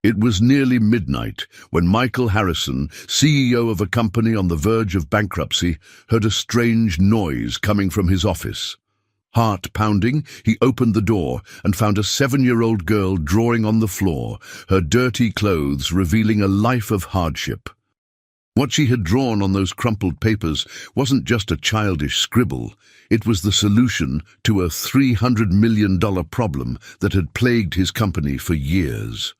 It was nearly midnight when Michael Harrison, CEO of a company on the verge of bankruptcy, heard a strange noise coming from his office. Heart pounding, he opened the door and found a 7-year-old girl drawing on the floor, her dirty clothes revealing a life of hardship. What she had drawn on those crumpled papers wasn't just a childish scribble. It was the solution to a $300 million problem that had plagued his company for years.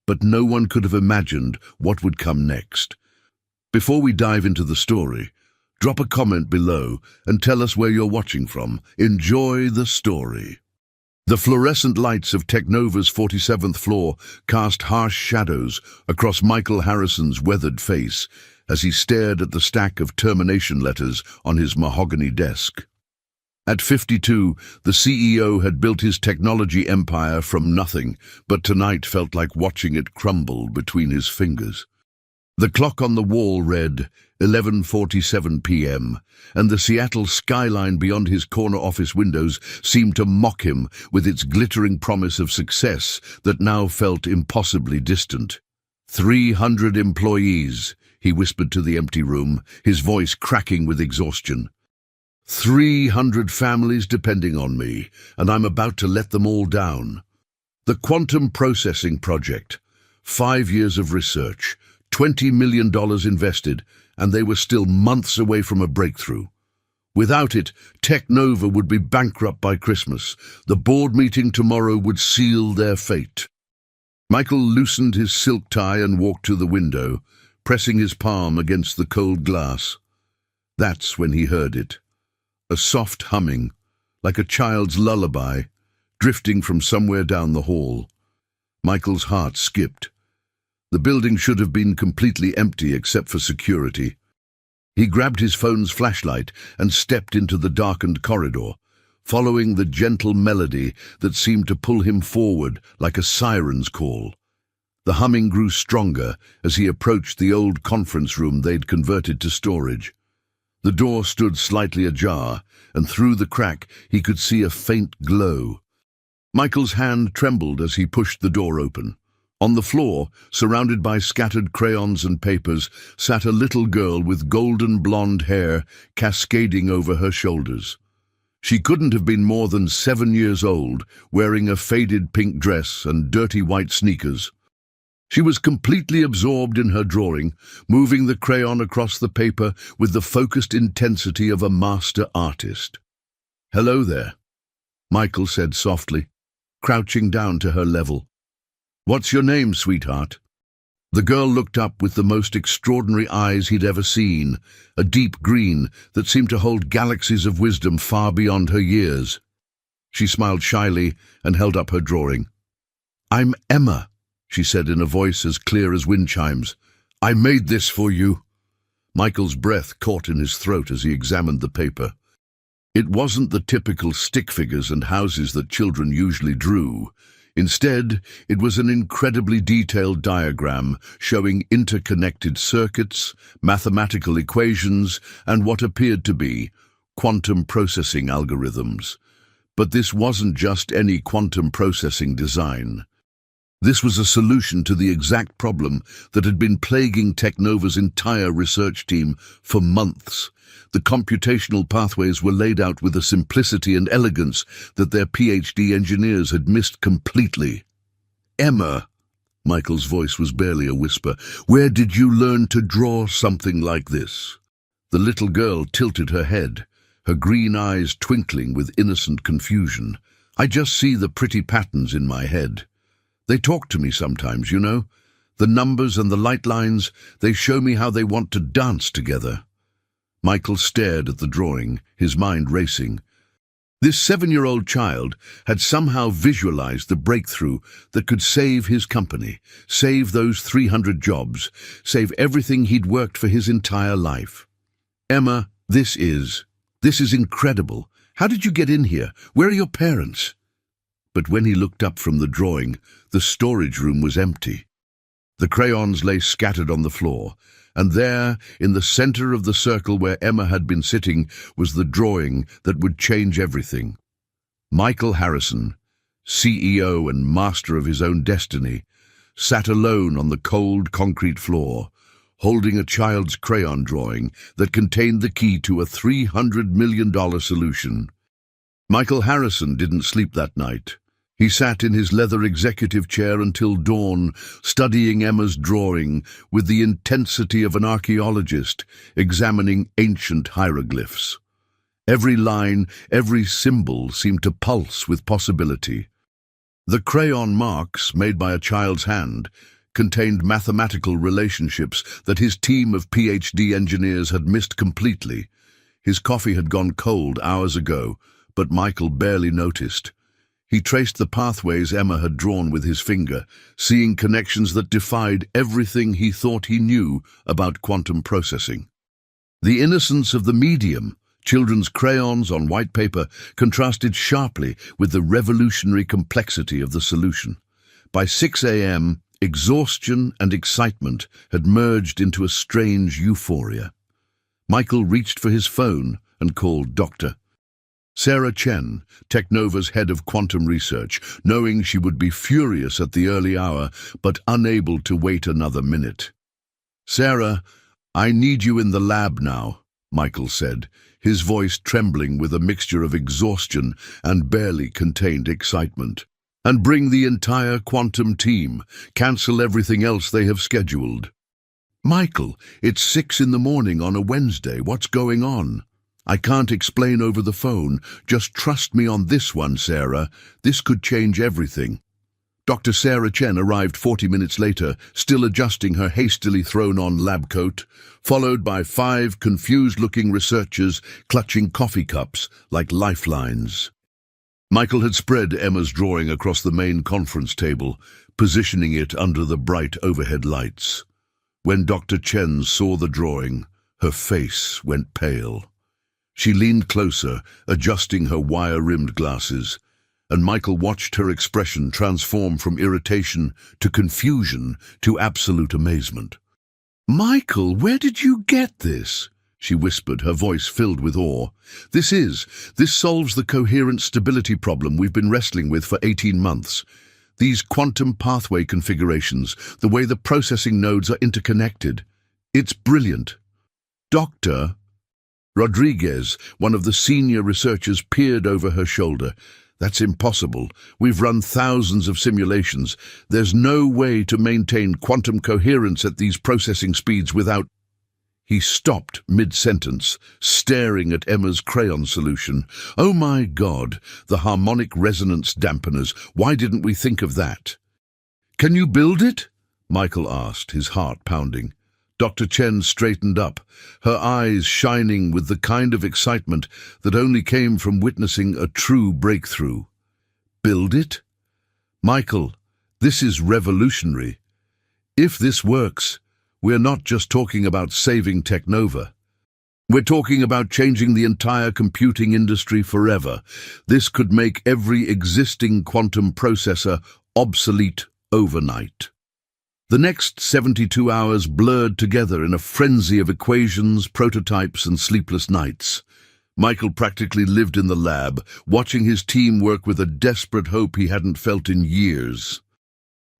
But no one could have imagined what would come next. Before we dive into the story, drop a comment below and tell us where you're watching from. Enjoy the story. The fluorescent lights of Technova's 47th floor cast harsh shadows across Michael Harrison's weathered face as he stared at the stack of termination letters on his mahogany desk. At 52, the CEO had built his technology empire from nothing, but tonight felt like watching it crumble between his fingers. The clock on the wall read 11:47 p.m., and the Seattle skyline beyond his corner office windows seemed to mock him with its glittering promise of success that now felt impossibly distant. 300 employees, he whispered to the empty room, his voice cracking with exhaustion. 300 families depending on me, and I'm about to let them all down. The quantum processing project. 5 years of research, $20 million invested, and they were still months away from a breakthrough. Without it, Technova would be bankrupt by Christmas. The board meeting tomorrow would seal their fate. Michael loosened his silk tie and walked to the window, pressing his palm against the cold glass. That's when he heard it. A soft humming, like a child's lullaby, drifting from somewhere down the hall. Michael's heart skipped. The building should have been completely empty except for security. He grabbed his phone's flashlight and stepped into the darkened corridor, following the gentle melody that seemed to pull him forward like a siren's call. The humming grew stronger as he approached the old conference room they'd converted to storage. The door stood slightly ajar, and through the crack he could see a faint glow. Michael's hand trembled as he pushed the door open. On the floor, surrounded by scattered crayons and papers, sat a little girl with golden blonde hair cascading over her shoulders. She couldn't have been more than 7 years old, wearing a faded pink dress and dirty white sneakers. She was completely absorbed in her drawing, moving the crayon across the paper with the focused intensity of a master artist. "Hello there," Michael said softly, crouching down to her level. "What's your name, sweetheart?" The girl looked up with the most extraordinary eyes he'd ever seen, a deep green that seemed to hold galaxies of wisdom far beyond her years. She smiled shyly and held up her drawing. "I'm Emma," she said in a voice as clear as wind chimes. "I made this for you." Michael's breath caught in his throat as he examined the paper. It wasn't the typical stick figures and houses that children usually drew. Instead, it was an incredibly detailed diagram showing interconnected circuits, mathematical equations, and what appeared to be quantum processing algorithms. But this wasn't just any quantum processing design. This was a solution to the exact problem that had been plaguing Technova's entire research team for months. The computational pathways were laid out with a simplicity and elegance that their PhD engineers had missed completely. "Emma," Michael's voice was barely a whisper, "where did you learn to draw something like this?" The little girl tilted her head, her green eyes twinkling with innocent confusion. "I just see the pretty patterns in my head. They talk to me sometimes, you know. The numbers and the light lines, they show me how they want to dance together." Michael stared at the drawing, his mind racing. This 7-year-old child had somehow visualized the breakthrough that could save his company, save those 300 jobs, save everything he'd worked for his entire life. "Emma, this is incredible. How did you get in here? Where are your parents?" But when he looked up from the drawing, the storage room was empty. The crayons lay scattered on the floor, and there, in the center of the circle where Emma had been sitting, was the drawing that would change everything. Michael Harrison, CEO and master of his own destiny, sat alone on the cold concrete floor, holding a child's crayon drawing that contained the key to a $300 million solution. Michael Harrison didn't sleep that night. He sat in his leather executive chair until dawn, studying Emma's drawing with the intensity of an archaeologist examining ancient hieroglyphs. Every line, every symbol seemed to pulse with possibility. The crayon marks, made by a child's hand, contained mathematical relationships that his team of PhD engineers had missed completely. His coffee had gone cold hours ago, but Michael barely noticed. He traced the pathways Emma had drawn with his finger, seeing connections that defied everything he thought he knew about quantum processing. The innocence of the medium, children's crayons on white paper, contrasted sharply with the revolutionary complexity of the solution. By 6 a.m., exhaustion and excitement had merged into a strange euphoria. Michael reached for his phone and called Dr. Sarah Chen, Technova's head of quantum research, knowing she would be furious at the early hour, but unable to wait another minute. "Sarah, I need you in the lab now," Michael said, his voice trembling with a mixture of exhaustion and barely contained excitement. "And bring the entire quantum team. Cancel everything else they have scheduled." "Michael, it's 6 in the morning on a Wednesday. What's going on?" "I can't explain over the phone. Just trust me on this one, Sarah. This could change everything." Dr. Sarah Chen arrived 40 minutes later, still adjusting her hastily thrown-on lab coat, followed by 5 confused-looking researchers clutching coffee cups like lifelines. Michael had spread Emma's drawing across the main conference table, positioning it under the bright overhead lights. When Dr. Chen saw the drawing, her face went pale. She leaned closer, adjusting her wire-rimmed glasses, and Michael watched her expression transform from irritation to confusion to absolute amazement. "Michael, where did you get this?" she whispered, her voice filled with awe. This solves the coherent stability problem we've been wrestling with for 18 months. These quantum pathway configurations, the way the processing nodes are interconnected. It's brilliant." Dr. Rodriguez, one of the senior researchers, peered over her shoulder. "That's impossible. We've run thousands of simulations. There's no way to maintain quantum coherence at these processing speeds without—" He stopped mid-sentence, staring at Emma's crayon solution. "Oh my God, the harmonic resonance dampeners. Why didn't we think of that?" "Can you build it?" Michael asked, his heart pounding. Dr. Chen straightened up, her eyes shining with the kind of excitement that only came from witnessing a true breakthrough. "Build it? Michael, this is revolutionary. If this works, we're not just talking about saving Technova. We're talking about changing the entire computing industry forever. This could make every existing quantum processor obsolete overnight." The next 72 hours blurred together in a frenzy of equations, prototypes, and sleepless nights. Michael practically lived in the lab, watching his team work with a desperate hope he hadn't felt in years.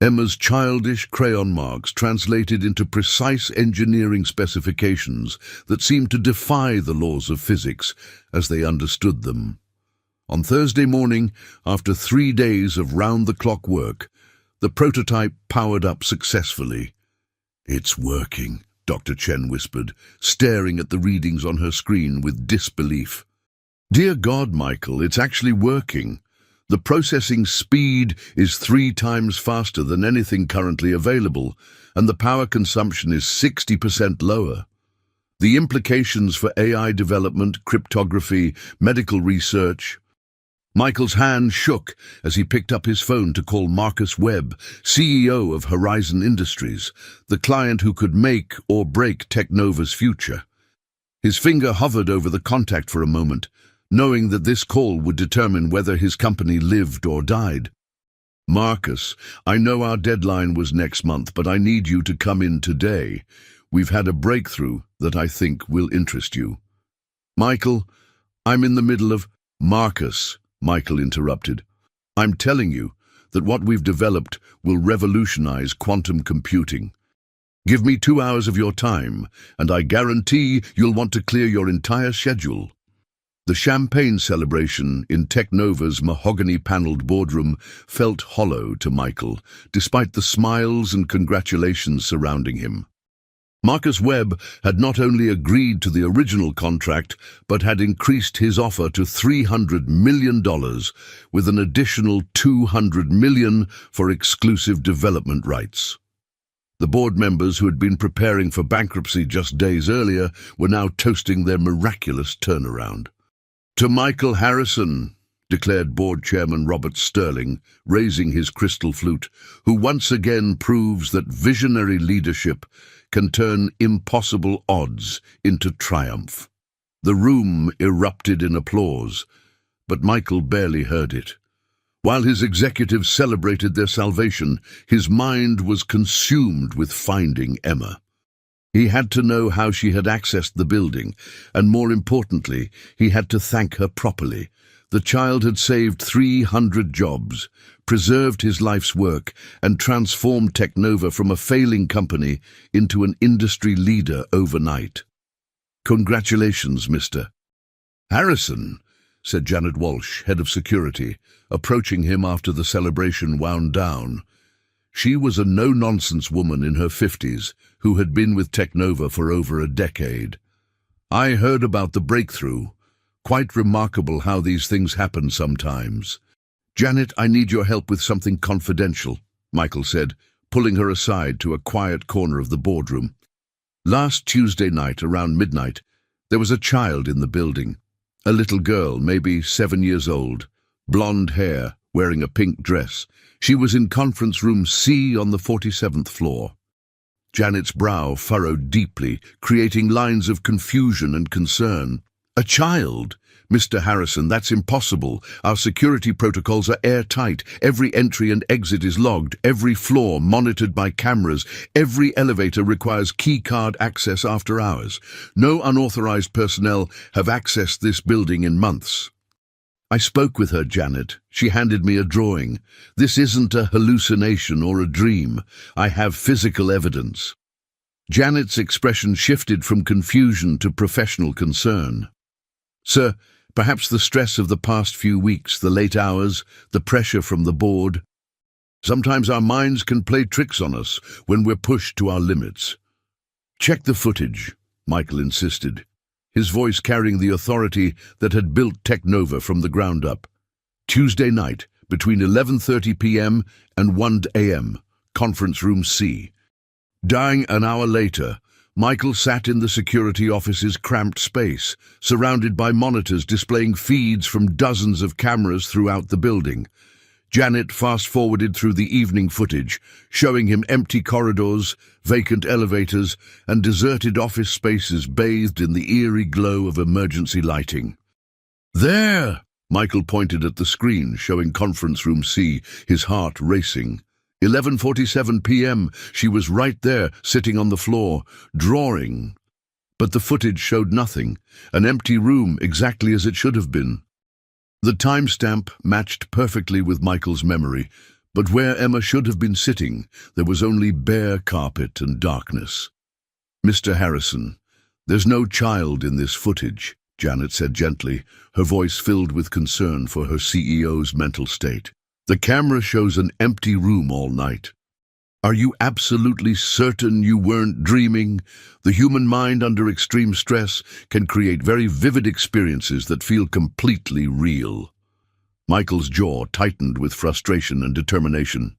Emma's childish crayon marks translated into precise engineering specifications that seemed to defy the laws of physics as they understood them. On Thursday morning, after 3 days of round-the-clock work, the prototype powered up successfully. "It's working," Dr. Chen whispered, staring at the readings on her screen with disbelief. "Dear God, Michael, it's actually working. The processing speed is 3 times faster than anything currently available, and the power consumption is 60% lower. The implications for AI development, cryptography, medical research—" Michael's hand shook as he picked up his phone to call Marcus Webb, CEO of Horizon Industries, the client who could make or break Technova's future. His finger hovered over the contact for a moment, knowing that this call would determine whether his company lived or died. "Marcus, I know our deadline was next month, but I need you to come in today. We've had a breakthrough that I think will interest you." "Michael, I'm in the middle of—" "Marcus," Michael interrupted, "I'm telling you, that what we've developed will revolutionize quantum computing. Give me 2 hours of your time, and I guarantee you'll want to clear your entire schedule." The champagne celebration in Technova's mahogany-paneled boardroom felt hollow to Michael, despite the smiles and congratulations surrounding him. Marcus Webb had not only agreed to the original contract, but had increased his offer to $300 million, with an additional $200 million for exclusive development rights. The board members who had been preparing for bankruptcy just days earlier were now toasting their miraculous turnaround. "To Michael Harrison," declared board chairman Robert Sterling, raising his crystal flute, "who once again proves that visionary leadership can turn impossible odds into triumph." The room erupted in applause, but Michael barely heard it. While his executives celebrated their salvation, his mind was consumed with finding Emma. He had to know how she had accessed the building, and more importantly, he had to thank her properly. The child had saved 300 jobs, preserved his life's work, and transformed Technova from a failing company into an industry leader overnight. "Congratulations, Mr. Harrison," said Janet Walsh, head of security, approaching him after the celebration wound down. She was a no-nonsense woman in her 50s who had been with Technova for over a decade. "I heard about the breakthrough. Quite remarkable how these things happen sometimes." "Janet, I need your help with something confidential," Michael said, pulling her aside to a quiet corner of the boardroom. "Last Tuesday night, around midnight, there was a child in the building. A little girl, maybe 7 years old, blonde hair, wearing a pink dress. She was in conference room C on the 47th floor." Janet's brow furrowed deeply, creating lines of confusion and concern. "A child? Mr. Harrison, that's impossible. Our security protocols are airtight. Every entry and exit is logged, every floor monitored by cameras. Every elevator requires keycard access after hours. No unauthorized personnel have accessed this building in months." "I spoke with her, Janet. She handed me a drawing. This isn't a hallucination or a dream. I have physical evidence." Janet's expression shifted from confusion to professional concern. "Sir, perhaps the stress of the past few weeks, the late hours, the pressure from the board. Sometimes our minds can play tricks on us when we're pushed to our limits." "Check the footage," Michael insisted, his voice carrying the authority that had built Technova from the ground up. "Tuesday night, between 11:30 p.m. and 1 a.m., conference room C." Dying an hour later, Michael sat in the security office's cramped space, surrounded by monitors displaying feeds from dozens of cameras throughout the building. Janet fast-forwarded through the evening footage, showing him empty corridors, vacant elevators, and deserted office spaces bathed in the eerie glow of emergency lighting. "There!" Michael pointed at the screen, showing conference room C, his heart racing. 11:47 p.m. She was right there, sitting on the floor, drawing. But the footage showed nothing, an empty room exactly as it should have been. The timestamp matched perfectly with Michael's memory, but where Emma should have been sitting, there was only bare carpet and darkness. "Mr. Harrison, there's no child in this footage," Janet said gently, her voice filled with concern for her CEO's mental state. "The camera shows an empty room all night. Are you absolutely certain you weren't dreaming? The human mind under extreme stress can create very vivid experiences that feel completely real." Michael's jaw tightened with frustration and determination.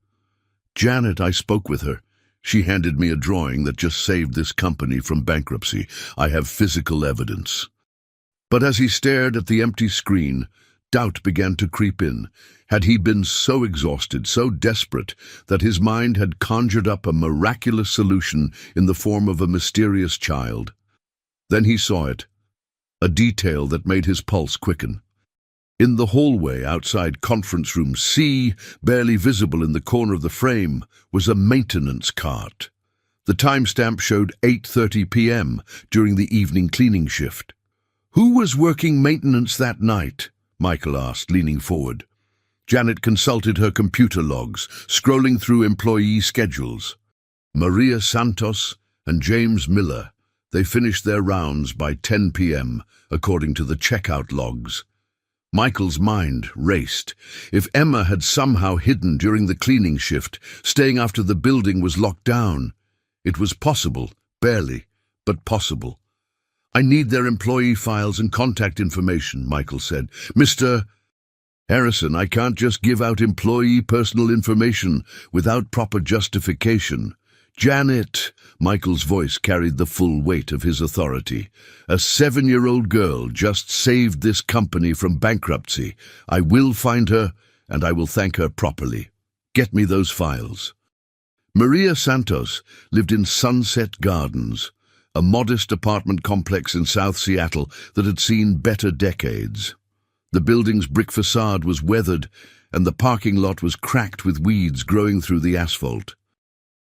"Janet, I spoke with her. She handed me a drawing that just saved this company from bankruptcy. I have physical evidence." But as he stared at the empty screen, doubt began to creep in. Had he been so exhausted, so desperate, that his mind had conjured up a miraculous solution in the form of a mysterious child? Then he saw it, a detail that made his pulse quicken. In the hallway outside conference room C, barely visible in the corner of the frame, was a maintenance cart. The timestamp showed 8:30 p.m. during the evening cleaning shift. "Who was working maintenance that night?" Michael asked, leaning forward. Janet consulted her computer logs, scrolling through employee schedules. Maria Santos and James Miller, they finished their rounds by 10 p.m., according to the checkout logs. Michael's mind raced. If Emma had somehow hidden during the cleaning shift, staying after the building was locked down. It was possible, barely, but possible. "I need their employee files and contact information," Michael said. "Mr. Harrison, I can't just give out employee personal information without proper justification." "Janet," Michael's voice carried the full weight of his authority. "A 7-year-old girl just saved this company from bankruptcy. I will find her, and I will thank her properly. Get me those files." Maria Santos lived in Sunset Gardens, a modest apartment complex in South Seattle that had seen better decades. The building's brick facade was weathered, and the parking lot was cracked with weeds growing through the asphalt.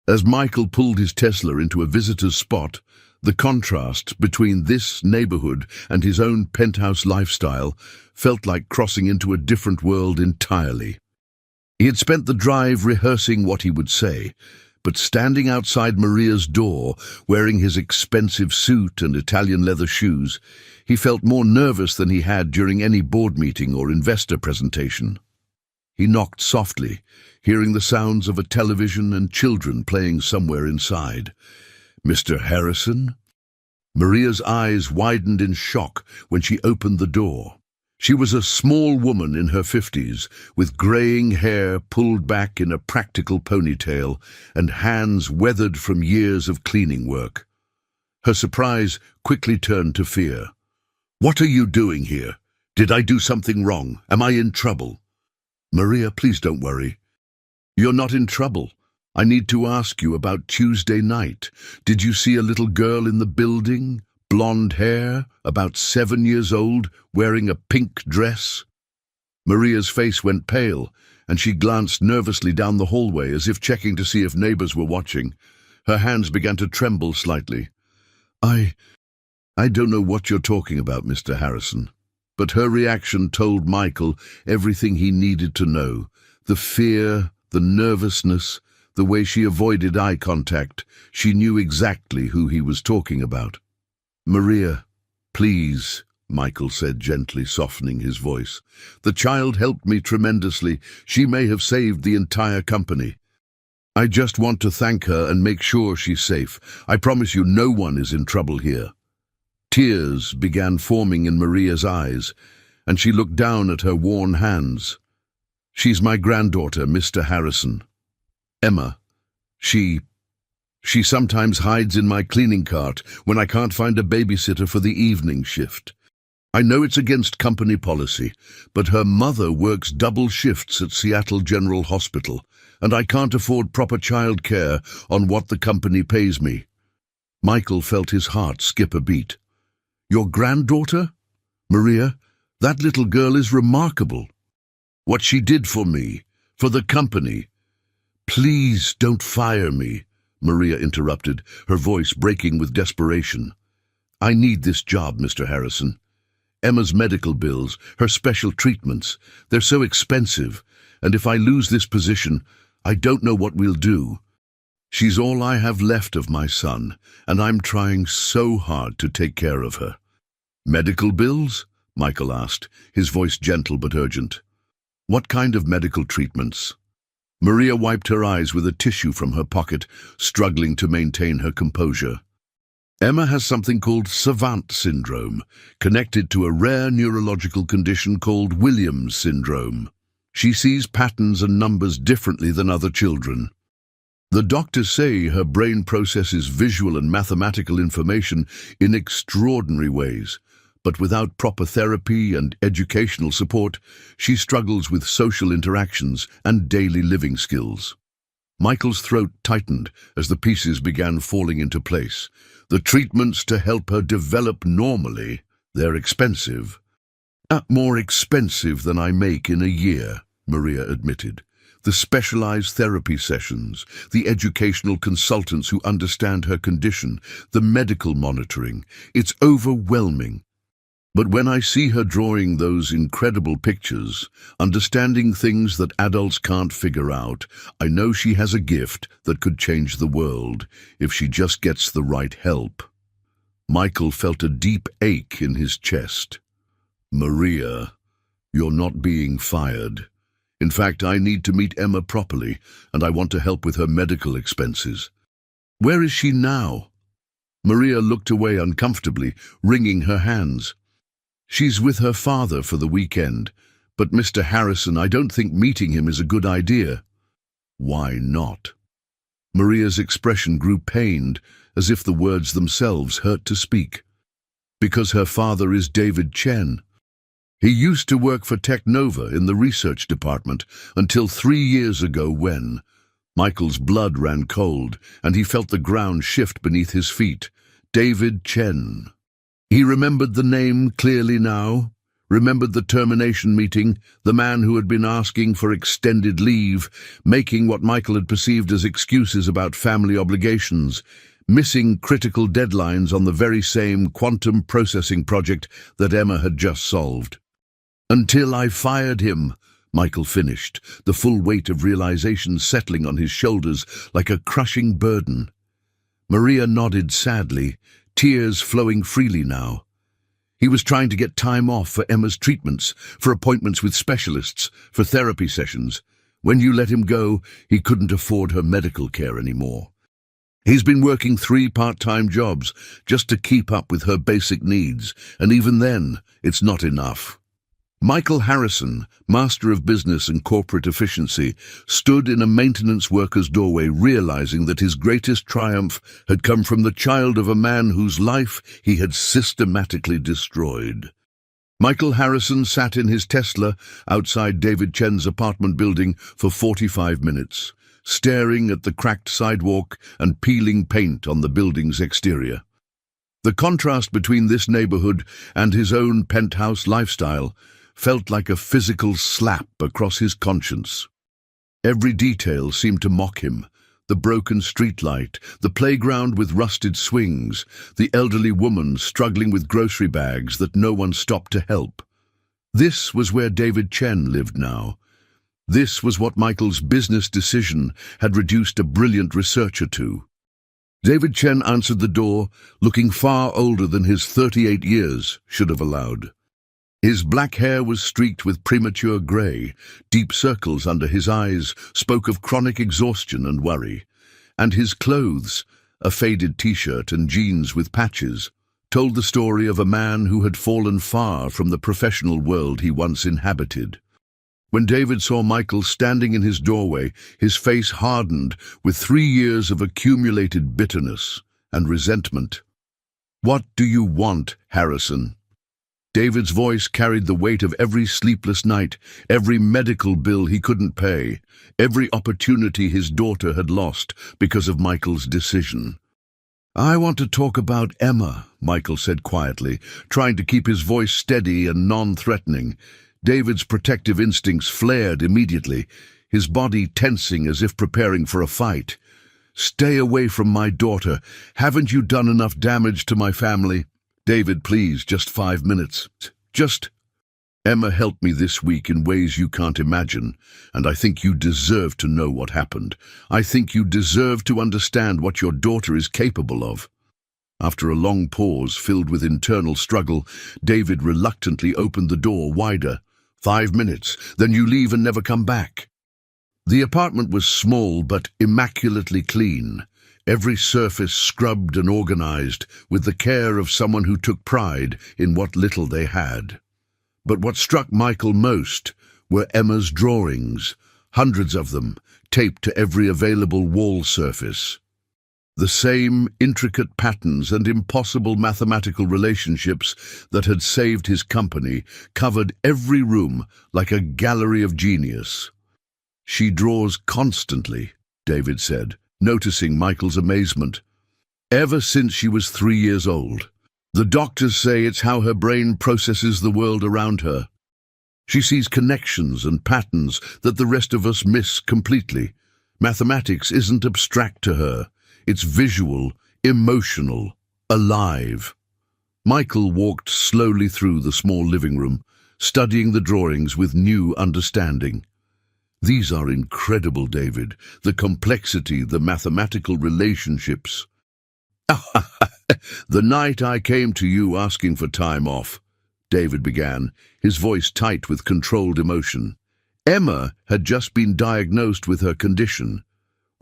As Michael pulled his Tesla into a visitor's spot, the contrast between this neighborhood and his own penthouse lifestyle felt like crossing into a different world entirely. He had spent the drive rehearsing what he would say, but standing outside Maria's door, wearing his expensive suit and Italian leather shoes, he felt more nervous than he had during any board meeting or investor presentation. He knocked softly, hearing the sounds of a television and children playing somewhere inside. "Mr. Harrison?" Maria's eyes widened in shock when she opened the door. She was a small woman in her 50s, with graying hair pulled back in a practical ponytail and hands weathered from years of cleaning work. Her surprise quickly turned to fear. "What are you doing here? Did I do something wrong? Am I in trouble?" "Maria, please don't worry. You're not in trouble. I need to ask you about Tuesday night. Did you see a little girl in the building? Blonde hair, about 7 years old, wearing a pink dress?" Maria's face went pale, and she glanced nervously down the hallway as if checking to see if neighbors were watching. Her hands began to tremble slightly. I don't know what you're talking about, Mr. Harrison." But her reaction told Michael everything he needed to know. The fear, the nervousness, the way she avoided eye contact. She knew exactly who he was talking about. "Maria, please," Michael said gently, softening his voice. "The child helped me tremendously. She may have saved the entire company. I just want to thank her and make sure she's safe. I promise you no one is in trouble here." Tears began forming in Maria's eyes, and she looked down at her worn hands. "She's my granddaughter, Mr. Harrison. Emma. She sometimes hides in my cleaning cart when I can't find a babysitter for the evening shift. I know it's against company policy, but her mother works double shifts at Seattle General Hospital, and I can't afford proper child care on what the company pays me." Michael felt his heart skip a beat. "Your granddaughter? Maria, that little girl is remarkable. What she did for me, for the company." "Please don't fire me," Maria interrupted, her voice breaking with desperation. "I need this job, Mr. Harrison. Emma's medical bills, her special treatments, they're so expensive, and if I lose this position, I don't know what we'll do. She's all I have left of my son, and I'm trying so hard to take care of her." "Medical bills?" Michael asked, his voice gentle but urgent. "What kind of medical treatments?" Maria wiped her eyes with a tissue from her pocket, struggling to maintain her composure. "Emma has something called savant syndrome, connected to a rare neurological condition called Williams syndrome. She sees patterns and numbers differently than other children. The doctors say her brain processes visual and mathematical information in extraordinary ways, but without proper therapy and educational support, she struggles with social interactions and daily living skills." Michael's throat tightened as the pieces began falling into place. "The treatments to help her develop normally, they're expensive." "More expensive than I make in a year," Maria admitted. "The specialized therapy sessions, the educational consultants who understand her condition, the medical monitoring, it's overwhelming." But when I see her drawing those incredible pictures, understanding things that adults can't figure out, I know she has a gift that could change the world if she just gets the right help." Michael felt a deep ache in his chest. "Maria, you're not being fired. In fact, I need to meet Emma properly, and I want to help with her medical expenses." "Where is she now?" Maria looked away uncomfortably, wringing her hands. "She's with her father for the weekend, but Mr. Harrison, I don't think meeting him is a good idea." "Why not?" Maria's expression grew pained, as if the words themselves hurt to speak. "Because her father is David Chen. He used to work for Technova in the research department until 3 years ago when—" Michael's blood ran cold, and he felt the ground shift beneath his feet. David Chen. He remembered the name clearly now, remembered the termination meeting, the man who had been asking for extended leave, making what Michael had perceived as excuses about family obligations, missing critical deadlines on the very same quantum processing project that Emma had just solved. "Until I fired him," Michael finished, the full weight of realization settling on his shoulders like a crushing burden. Maria nodded sadly, tears flowing freely now. He was trying to get time off for Emma's treatments, for appointments with specialists, for therapy sessions. When you let him go, he couldn't afford her medical care anymore. He's been working 3 part-time jobs just to keep up with her basic needs, and even then, it's not enough. Michael Harrison, master of business and corporate efficiency, stood in a maintenance worker's doorway, realizing that his greatest triumph had come from the child of a man whose life he had systematically destroyed. Michael Harrison sat in his Tesla outside David Chen's apartment building for 45 minutes, staring at the cracked sidewalk and peeling paint on the building's exterior. The contrast between this neighborhood and his own penthouse lifestyle felt like a physical slap across his conscience. Every detail seemed to mock him: the broken streetlight, the playground with rusted swings, the elderly woman struggling with grocery bags that no one stopped to help. This was where David Chen lived now. This was what Michael's business decision had reduced a brilliant researcher to. David Chen answered the door, looking far older than his 38 years should have allowed. His black hair was streaked with premature grey. Deep circles under his eyes spoke of chronic exhaustion and worry. And his clothes, a faded t-shirt and jeans with patches, told the story of a man who had fallen far from the professional world he once inhabited. When David saw Michael standing in his doorway, his face hardened with 3 years of accumulated bitterness and resentment. "What do you want, Harrison?" David's voice carried the weight of every sleepless night, every medical bill he couldn't pay, every opportunity his daughter had lost because of Michael's decision. "I want to talk about Emma," Michael said quietly, trying to keep his voice steady and non-threatening. David's protective instincts flared immediately, his body tensing as if preparing for a fight. "Stay away from my daughter. Haven't you done enough damage to my family?" "David, please, just 5 minutes. Emma helped me this week in ways you can't imagine, and I think you deserve to know what happened. I think you deserve to understand what your daughter is capable of." After a long pause filled with internal struggle, David reluctantly opened the door wider. 5 minutes, then you leave and never come back." The apartment was small but immaculately clean. Every surface scrubbed and organized, with the care of someone who took pride in what little they had. But what struck Michael most were Emma's drawings, hundreds of them, taped to every available wall surface. The same intricate patterns and impossible mathematical relationships that had saved his company covered every room like a gallery of genius. "She draws constantly," David said, noticing Michael's amazement. "Ever since she was 3 years old. The doctors say it's how her brain processes the world around her. She sees connections and patterns that the rest of us miss completely. Mathematics isn't abstract to her. It's visual, emotional, alive." Michael walked slowly through the small living room, studying the drawings with new understanding. These are incredible, David. The complexity, the mathematical relationships. The night I came to you asking for time off, David began, his voice tight with controlled emotion. Emma had just been diagnosed with her condition.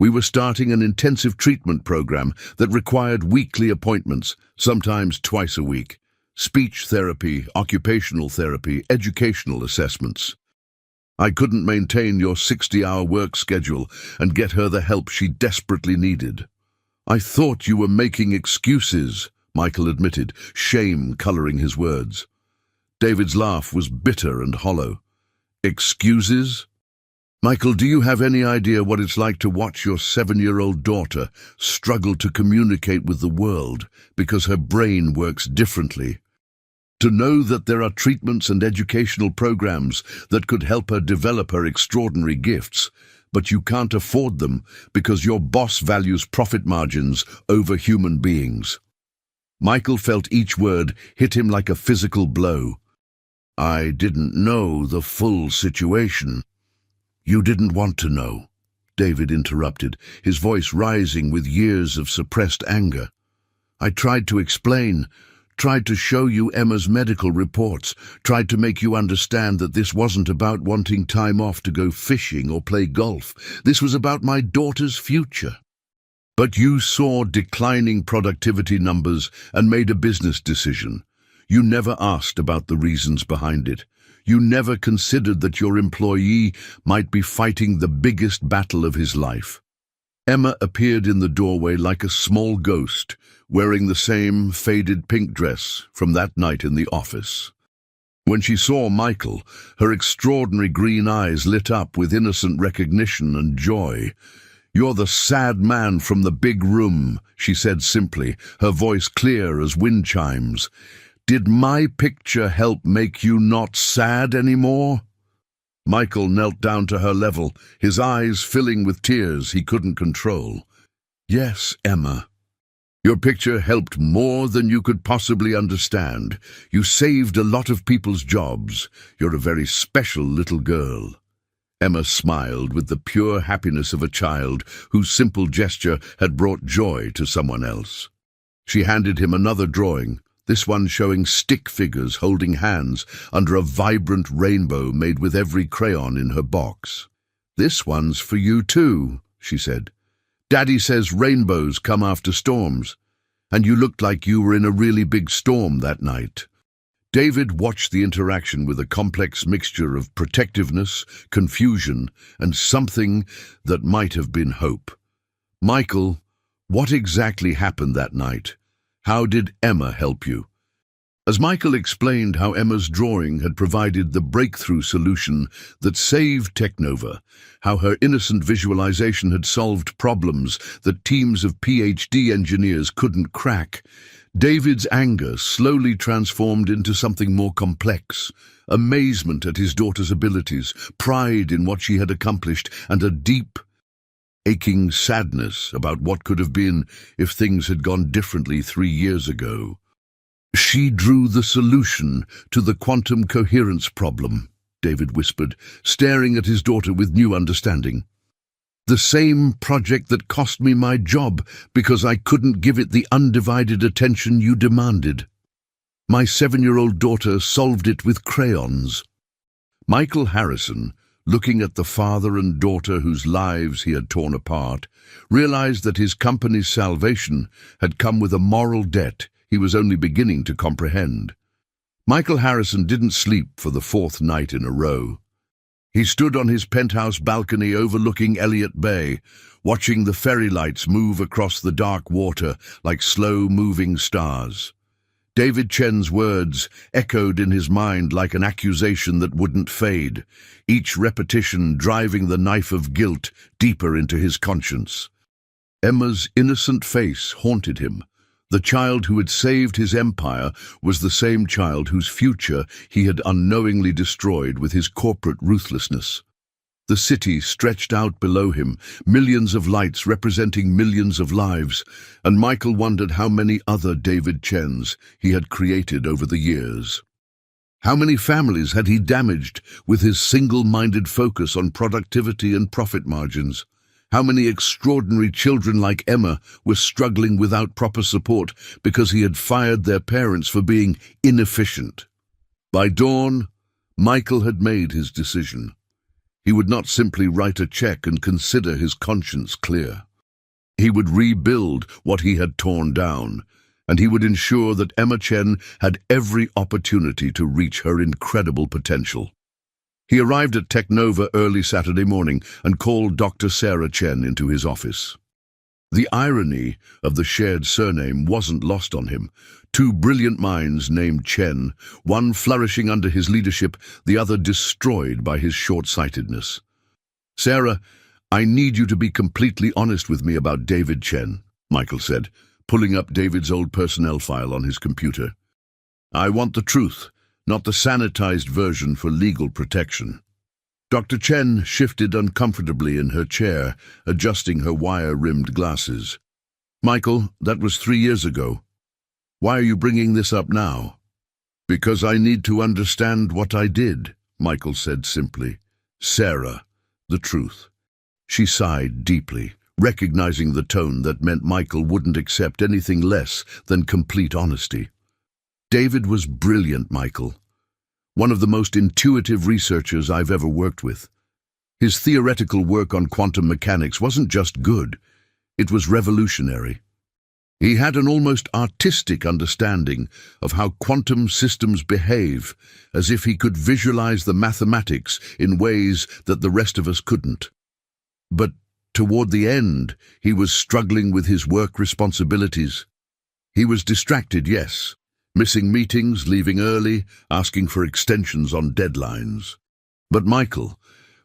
We were starting an intensive treatment program that required weekly appointments, sometimes twice a week. Speech therapy, occupational therapy, educational assessments. I couldn't maintain your 60-hour work schedule and get her the help she desperately needed. I thought you were making excuses, Michael admitted, shame coloring his words. David's laugh was bitter and hollow. Excuses? Michael, do you have any idea what it's like to watch your 7-year-old daughter struggle to communicate with the world because her brain works differently? To know that there are treatments and educational programs that could help her develop her extraordinary gifts, but you can't afford them because your boss values profit margins over human beings. Michael felt each word hit him like a physical blow. I didn't know the full situation. You didn't want to know, David interrupted, his voice rising with years of suppressed anger. I tried to explain, tried to show you Emma's medical reports, tried to make you understand that this wasn't about wanting time off to go fishing or play golf. This was about my daughter's future. But you saw declining productivity numbers and made a business decision. You never asked about the reasons behind it. You never considered that your employee might be fighting the biggest battle of his life. Emma appeared in the doorway like a small ghost, wearing the same faded pink dress from that night in the office. When she saw Michael, her extraordinary green eyes lit up with innocent recognition and joy. You're the sad man from the big room, she said simply, her voice clear as wind chimes. Did my picture help make you not sad anymore? Michael knelt down to her level, his eyes filling with tears he couldn't control. Yes, Emma. Your picture helped more than you could possibly understand. You saved a lot of people's jobs. You're a very special little girl. Emma smiled with the pure happiness of a child whose simple gesture had brought joy to someone else. She handed him another drawing, this one showing stick figures holding hands under a vibrant rainbow made with every crayon in her box. This one's for you too, she said. Daddy says rainbows come after storms, and you looked like you were in a really big storm that night. David watched the interaction with a complex mixture of protectiveness, confusion, and something that might have been hope. Michael, what exactly happened that night? How did Emma help you? As Michael explained how Emma's drawing had provided the breakthrough solution that saved Technova, how her innocent visualization had solved problems that teams of PhD engineers couldn't crack, David's anger slowly transformed into something more complex. Amazement at his daughter's abilities, pride in what she had accomplished, and a deep, aching sadness about what could have been if things had gone differently 3 years ago. She drew the solution to the quantum coherence problem, David whispered, staring at his daughter with new understanding. The same project that cost me my job because I couldn't give it the undivided attention you demanded. My 7-year-old daughter solved it with crayons. Michael Harrison, looking at the father and daughter whose lives he had torn apart, realized that his company's salvation had come with a moral debt he was only beginning to comprehend. Michael Harrison didn't sleep for the 4th night in a row. He stood on his penthouse balcony overlooking Elliott Bay, watching the ferry lights move across the dark water like slow-moving stars. David Chen's words echoed in his mind like an accusation that wouldn't fade, each repetition driving the knife of guilt deeper into his conscience. Emma's innocent face haunted him. The child who had saved his empire was the same child whose future he had unknowingly destroyed with his corporate ruthlessness. The city stretched out below him, millions of lights representing millions of lives, and Michael wondered how many other David Chens he had created over the years. How many families had he damaged with his single-minded focus on productivity and profit margins? How many extraordinary children like Emma were struggling without proper support because he had fired their parents for being inefficient? By dawn, Michael had made his decision. He would not simply write a check and consider his conscience clear. He would rebuild what he had torn down, and he would ensure that Emma Chen had every opportunity to reach her incredible potential. He arrived at Technova early Saturday morning and called Dr. Sarah Chen into his office. The irony of the shared surname wasn't lost on him. Two brilliant minds named Chen, one flourishing under his leadership, the other destroyed by his short-sightedness. "Sarah, I need you to be completely honest with me about David Chen," Michael said, pulling up David's old personnel file on his computer. "I want the truth, not the sanitized version for legal protection." Dr. Chen shifted uncomfortably in her chair, adjusting her wire-rimmed glasses. "Michael, that was 3 years ago. Why are you bringing this up now?" "Because I need to understand what I did," Michael said simply. "Sarah, the truth." She sighed deeply, recognizing the tone that meant Michael wouldn't accept anything less than complete honesty. "David was brilliant, Michael. One of the most intuitive researchers I've ever worked with. His theoretical work on quantum mechanics wasn't just good, it was revolutionary. He had an almost artistic understanding of how quantum systems behave, as if he could visualize the mathematics in ways that the rest of us couldn't. But toward the end, he was struggling with his work responsibilities. He was distracted, yes, missing meetings, leaving early, asking for extensions on deadlines. But Michael,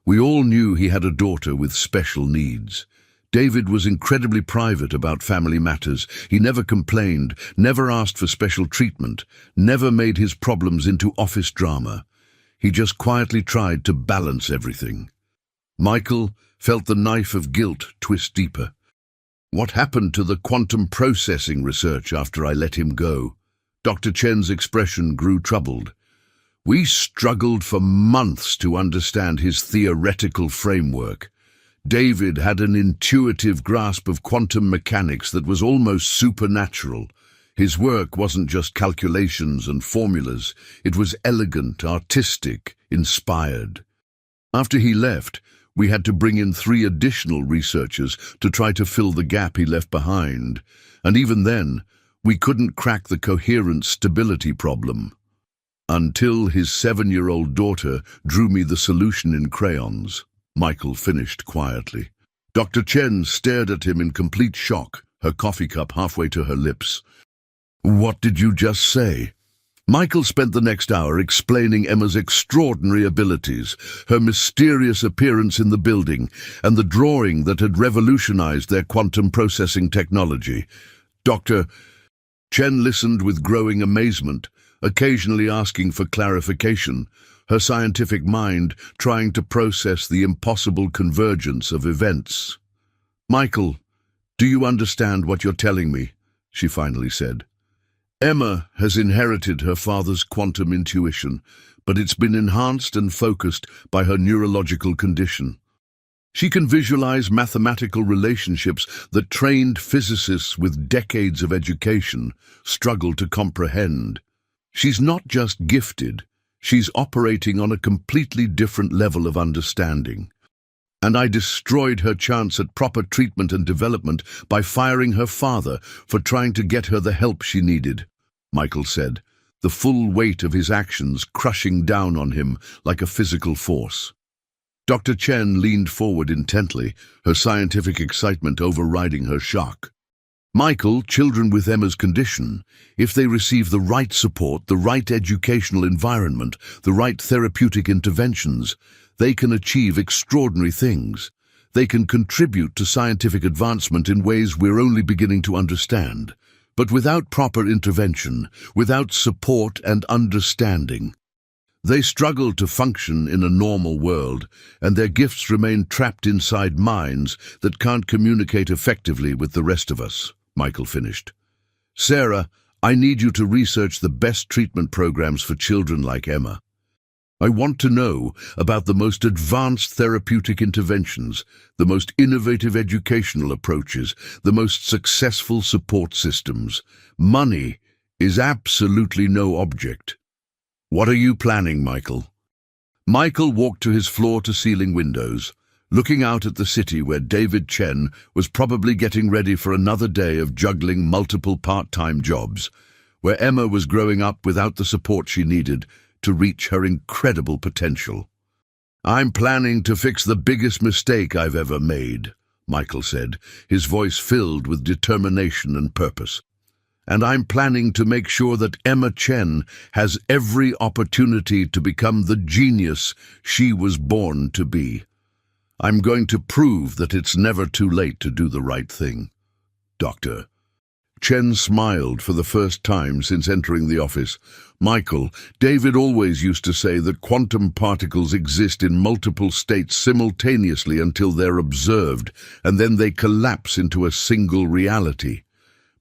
we all knew he had a daughter with special needs. David was incredibly private about family matters. He never complained, never asked for special treatment, never made his problems into office drama. He just quietly tried to balance everything. Michael felt the knife of guilt twist deeper. What happened to the quantum processing research after I let him go? Dr. Chen's expression grew troubled. We struggled for months to understand his theoretical framework. David had an intuitive grasp of quantum mechanics that was almost supernatural. His work wasn't just calculations and formulas. It was elegant, artistic, inspired. After he left, we had to bring in 3 additional researchers to try to fill the gap he left behind. And even then, we couldn't crack the coherent stability problem. Until his 7-year-old daughter drew me the solution in crayons, Michael finished quietly. Dr. Chen stared at him in complete shock, her coffee cup halfway to her lips. "What did you just say?" Michael spent the next hour explaining Emma's extraordinary abilities, her mysterious appearance in the building, and the drawing that had revolutionized their quantum processing technology. Dr. Chen listened with growing amazement, occasionally asking for clarification, her scientific mind trying to process the impossible convergence of events. "Michael, do you understand what you're telling me?" she finally said. "Emma has inherited her father's quantum intuition, but it's been enhanced and focused by her neurological condition. She can visualize mathematical relationships that trained physicists with decades of education struggle to comprehend. She's not just gifted, she's operating on a completely different level of understanding. And I destroyed her chance at proper treatment and development by firing her father for trying to get her the help she needed," Michael said, the full weight of his actions crushing down on him like a physical force. Dr. Chen leaned forward intently, her scientific excitement overriding her shock. "Michael, children with Emma's condition, if they receive the right support, the right educational environment, the right therapeutic interventions, they can achieve extraordinary things. They can contribute to scientific advancement in ways we're only beginning to understand. But without proper intervention, without support and understanding, They struggle to function in a normal world, and their gifts remain trapped inside minds that can't communicate effectively with the rest of us, Michael finished. Sarah, I need you to research the best treatment programs for children like Emma. I want to know about the most advanced therapeutic interventions, the most innovative educational approaches, the most successful support systems. Money is absolutely no object. What are you planning, Michael? Michael walked to his floor-to-ceiling windows, looking out at the city where David Chen was probably getting ready for another day of juggling multiple part-time jobs, where Emma was growing up without the support she needed to reach her incredible potential. I'm planning to fix the biggest mistake I've ever made, Michael said, his voice filled with determination and purpose. And I'm planning to make sure that Emma Chen has every opportunity to become the genius she was born to be. I'm going to prove that it's never too late to do the right thing. Doctor. Chen smiled for the first time since entering the office. Michael, David always used to say that quantum particles exist in multiple states simultaneously until they're observed, and then they collapse into a single reality.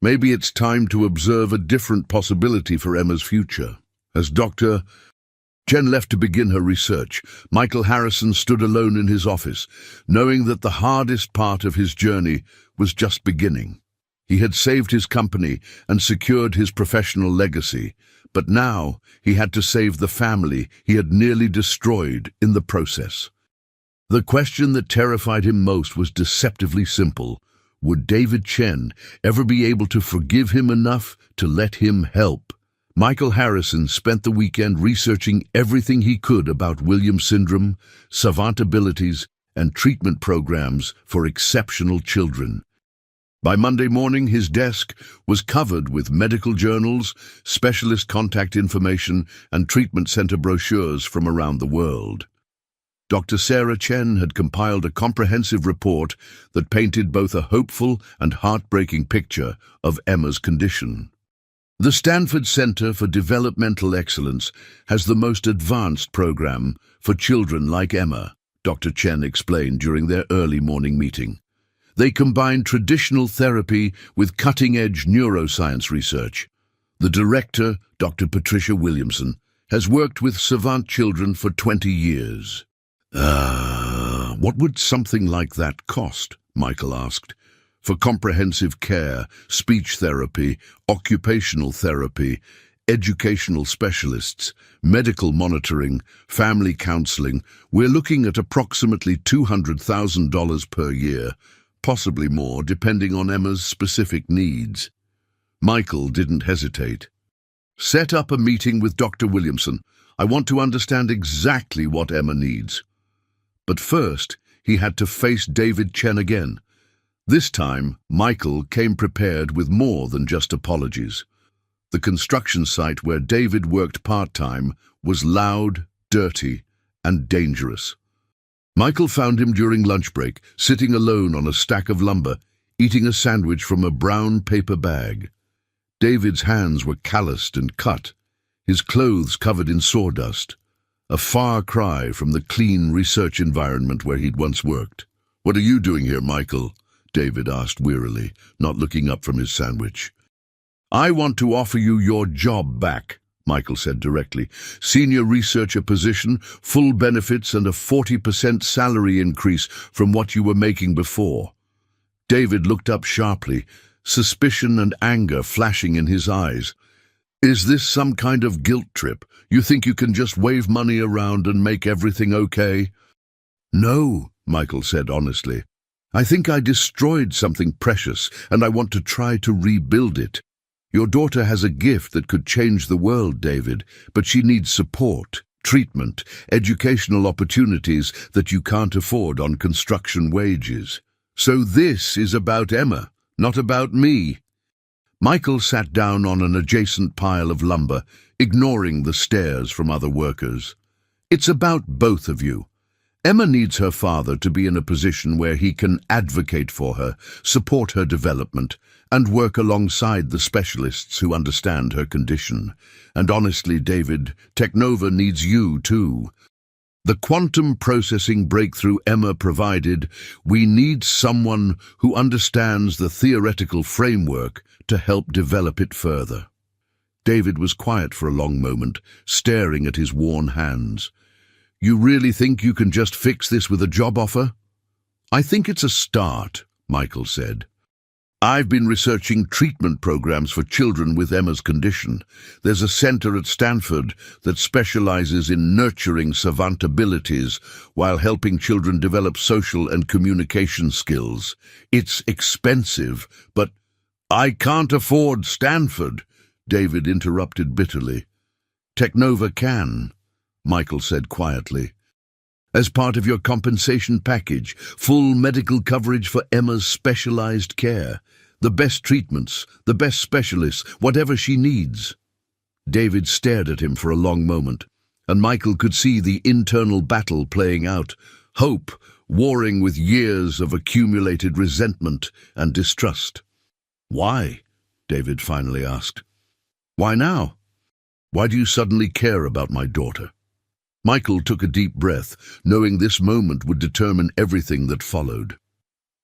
Maybe it's time to observe a different possibility for Emma's future. As Dr. Chen left to begin her research, Michael Harrison stood alone in his office, knowing that the hardest part of his journey was just beginning. He had saved his company and secured his professional legacy, but now he had to save the family he had nearly destroyed in the process. The question that terrified him most was deceptively simple. Would David Chen ever be able to forgive him enough to let him help? Michael Harrison spent the weekend researching everything he could about Williams syndrome, savant abilities, and treatment programs for exceptional children. By Monday morning, his desk was covered with medical journals, specialist contact information, and treatment center brochures from around the world. Dr. Sarah Chen had compiled a comprehensive report that painted both a hopeful and heartbreaking picture of Emma's condition. The Stanford Center for Developmental Excellence has the most advanced program for children like Emma, Dr. Chen explained during their early morning meeting. They combine traditional therapy with cutting-edge neuroscience research. The director, Dr. Patricia Williamson, has worked with savant children for 20 years. What would something like that cost? Michael asked. For comprehensive care, speech therapy, occupational therapy, educational specialists, medical monitoring, family counseling, we're looking at approximately $200,000 per year, possibly more depending on Emma's specific needs. Michael didn't hesitate. Set up a meeting with Dr. Williamson. I want to understand exactly what Emma needs. But first, he had to face David Chen again. This time, Michael came prepared with more than just apologies. The construction site where David worked part-time was loud, dirty, and dangerous. Michael found him during lunch break, sitting alone on a stack of lumber, eating a sandwich from a brown paper bag. David's hands were calloused and cut, his clothes covered in sawdust, a far cry from the clean research environment where he'd once worked. "What are you doing here, Michael?" David asked wearily, not looking up from his sandwich. "I want to offer you your job back," Michael said directly. "Senior researcher position, full benefits, and a 40% salary increase from what you were making before." David looked up sharply, suspicion and anger flashing in his eyes. "Is this some kind of guilt trip? You think you can just wave money around and make everything okay?" "No," Michael said honestly. "I think I destroyed something precious, and I want to try to rebuild it. Your daughter has a gift that could change the world, David, but she needs support, treatment, educational opportunities that you can't afford on construction wages. So this is about Emma, not about me." Michael sat down on an adjacent pile of lumber, ignoring the stares from other workers. "It's about both of you. Emma needs her father to be in a position where he can advocate for her, support her development, and work alongside the specialists who understand her condition. And honestly, David, Technova needs you too. The quantum processing breakthrough Emma provided, we need someone who understands the theoretical framework to help develop it further. David was quiet for a long moment, staring at his worn hands. You really think you can just fix this with a job offer? I think it's a start, Michael said. I've been researching treatment programs for children with Emma's condition. There's a center at Stanford that specializes in nurturing savant abilities while helping children develop social and communication skills. It's expensive, but I can't afford Stanford, David interrupted bitterly. Technova can, Michael said quietly. As part of your compensation package, full medical coverage for Emma's specialized care. The best treatments, the best specialists, whatever she needs. David stared at him for a long moment, and Michael could see the internal battle playing out, hope warring with years of accumulated resentment and distrust. Why? David finally asked. Why now? Why do you suddenly care about my daughter? Michael took a deep breath, knowing this moment would determine everything that followed.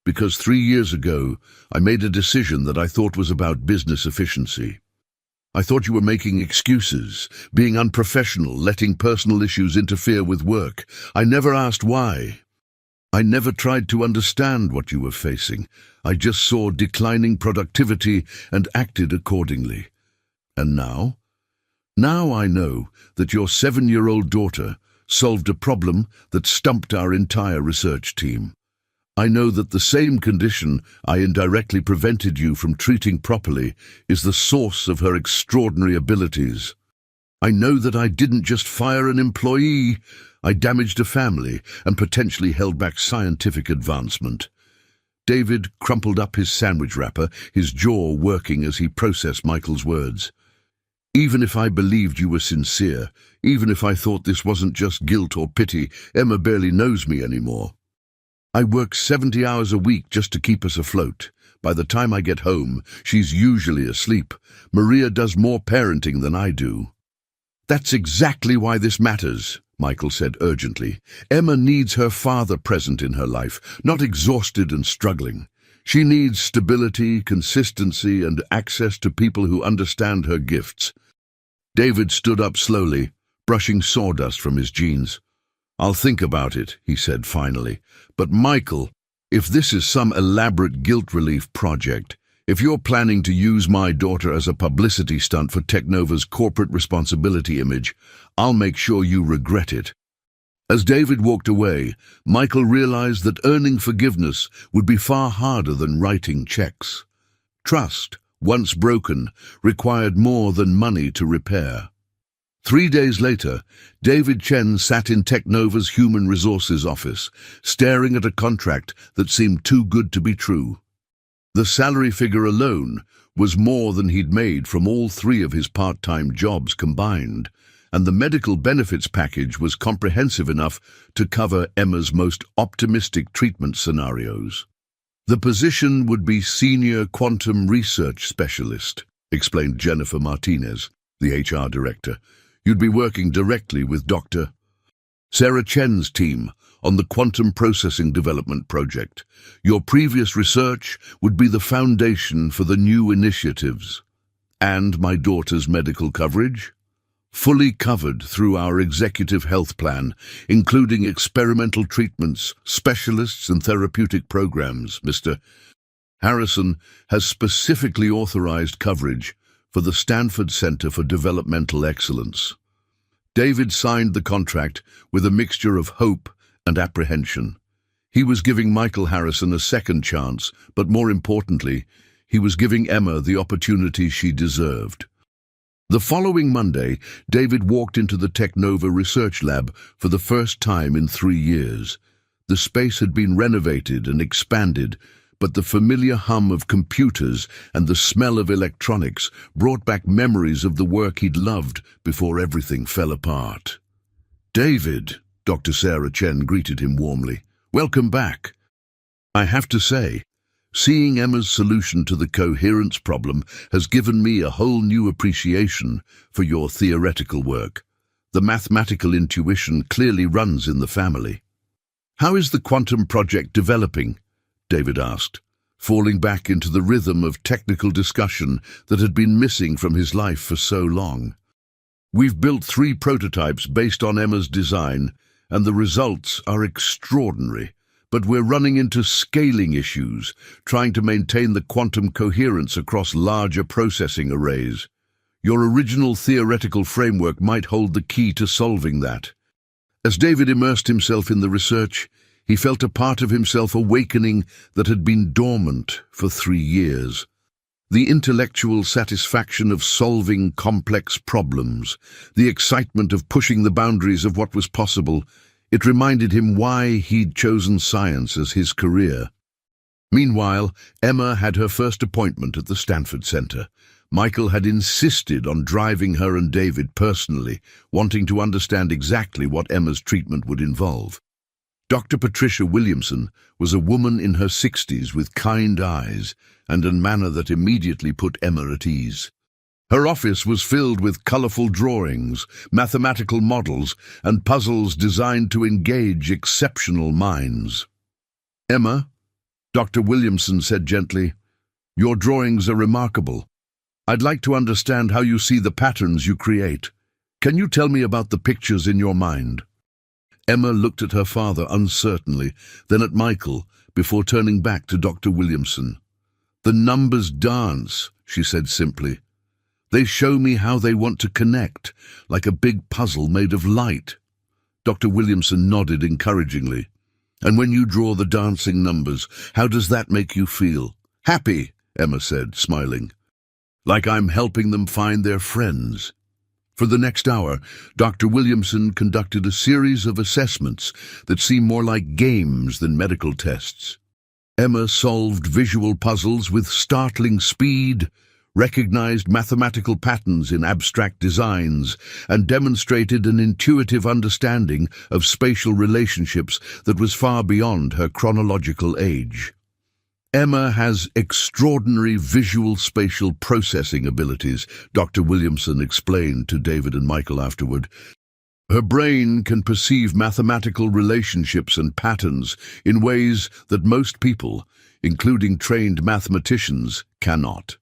Because 3 years ago, I made a decision that I thought was about business efficiency. I thought you were making excuses, being unprofessional, letting personal issues interfere with work. I never asked why. I never tried to understand what you were facing. I just saw declining productivity and acted accordingly. And now? Now I know that your 7-year-old daughter solved a problem that stumped our entire research team. I know that the same condition I indirectly prevented you from treating properly is the source of her extraordinary abilities. I know that I didn't just fire an employee, I damaged a family and potentially held back scientific advancement. David crumpled up his sandwich wrapper, his jaw working as he processed Michael's words. Even if I believed you were sincere, even if I thought this wasn't just guilt or pity, Emma barely knows me anymore. I work 70 hours a week just to keep us afloat. By the time I get home, she's usually asleep. Maria does more parenting than I do. That's exactly why this matters, Michael said urgently. Emma needs her father present in her life, not exhausted and struggling. She needs stability, consistency, and access to people who understand her gifts. David stood up slowly, brushing sawdust from his jeans. I'll think about it, he said finally. But Michael, if this is some elaborate guilt relief project, if you're planning to use my daughter as a publicity stunt for Technova's corporate responsibility image, I'll make sure you regret it. As David walked away, Michael realized that earning forgiveness would be far harder than writing checks. Trust, once broken, required more than money to repair. 3 days later, David Chen sat in Technova's Human Resources office, staring at a contract that seemed too good to be true. The salary figure alone was more than he'd made from all 3 of his part-time jobs combined, and the medical benefits package was comprehensive enough to cover Emma's most optimistic treatment scenarios. The position would be Senior Quantum Research Specialist, explained Jennifer Martinez, the HR director. You'd be working directly with Dr. Sarah Chen's team on the quantum processing development project. Your previous research would be the foundation for the new initiatives. And my daughter's medical coverage? Fully covered through our executive health plan, including experimental treatments, specialists and therapeutic programs. Mr. Harrison has specifically authorized coverage for the Stanford Center for Developmental Excellence. David signed the contract with a mixture of hope and apprehension. He was giving Michael Harrison a second chance, but more importantly, he was giving Emma the opportunity she deserved. The following Monday, David walked into the Technova research lab for the first time in 3 years. The space had been renovated and expanded, but the familiar hum of computers and the smell of electronics brought back memories of the work he'd loved before everything fell apart. David, Dr. Sarah Chen greeted him warmly. Welcome back. I have to say, Seeing Emma's solution to the coherence problem has given me a whole new appreciation for your theoretical work. The mathematical intuition clearly runs in the family. How is the quantum project developing? David asked, falling back into the rhythm of technical discussion that had been missing from his life for so long. We've built 3 prototypes based on Emma's design, and the results are extraordinary. But we're running into scaling issues, trying to maintain the quantum coherence across larger processing arrays. Your original theoretical framework might hold the key to solving that. As David immersed himself in the research, he felt a part of himself awakening that had been dormant for 3 years. The intellectual satisfaction of solving complex problems, the excitement of pushing the boundaries of what was possible. It reminded him why he'd chosen science as his career. Meanwhile, Emma had her first appointment at the Stanford Center. Michael had insisted on driving her and David personally, wanting to understand exactly what Emma's treatment would involve. Dr. Patricia Williamson was a woman in her 60s with kind eyes and a manner that immediately put Emma at ease. Her office was filled with colorful drawings, mathematical models, and puzzles designed to engage exceptional minds. "Emma," Dr. Williamson said gently, "your drawings are remarkable. I'd like to understand how you see the patterns you create. Can you tell me about the pictures in your mind?" Emma looked at her father uncertainly, then at Michael, before turning back to Dr. Williamson. "The numbers dance," she said simply. "They show me how they want to connect, like a big puzzle made of light." Dr. Williamson nodded encouragingly. "And when you draw the dancing numbers, how does that make you feel?" "Happy," Emma said, smiling. "Like I'm helping them find their friends." For the next hour, Dr. Williamson conducted a series of assessments that seemed more like games than medical tests. Emma solved visual puzzles with startling speed, recognized mathematical patterns in abstract designs, and demonstrated an intuitive understanding of spatial relationships that was far beyond her chronological age. "Emma has extraordinary visual spatial processing abilities," Dr. Williamson explained to David and Michael afterward. "Her brain can perceive mathematical relationships and patterns in ways that most people, including trained mathematicians, cannot.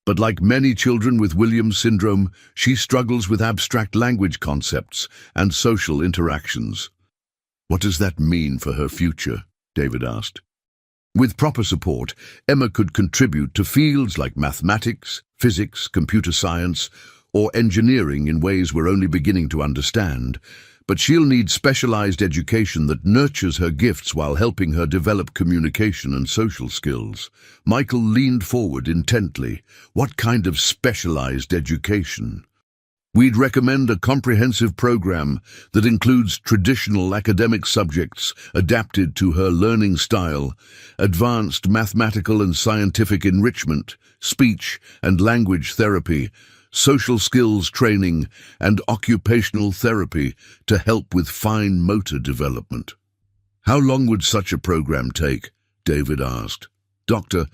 But like many children with Williams syndrome, she struggles with abstract language concepts and social interactions." "What does that mean for her future?" David asked. With proper support, Emma could contribute to fields like mathematics, physics, computer science, or engineering in ways we're only beginning to understand, but she'll need specialized education that nurtures her gifts while helping her develop communication and social skills. Michael leaned forward intently. "What kind of specialized education?" "We'd recommend a comprehensive program that includes traditional academic subjects adapted to her learning style, advanced mathematical and scientific enrichment, speech and language therapy, social skills training, and occupational therapy to help with fine motor development." "How long would such a program take?" David asked. Dr.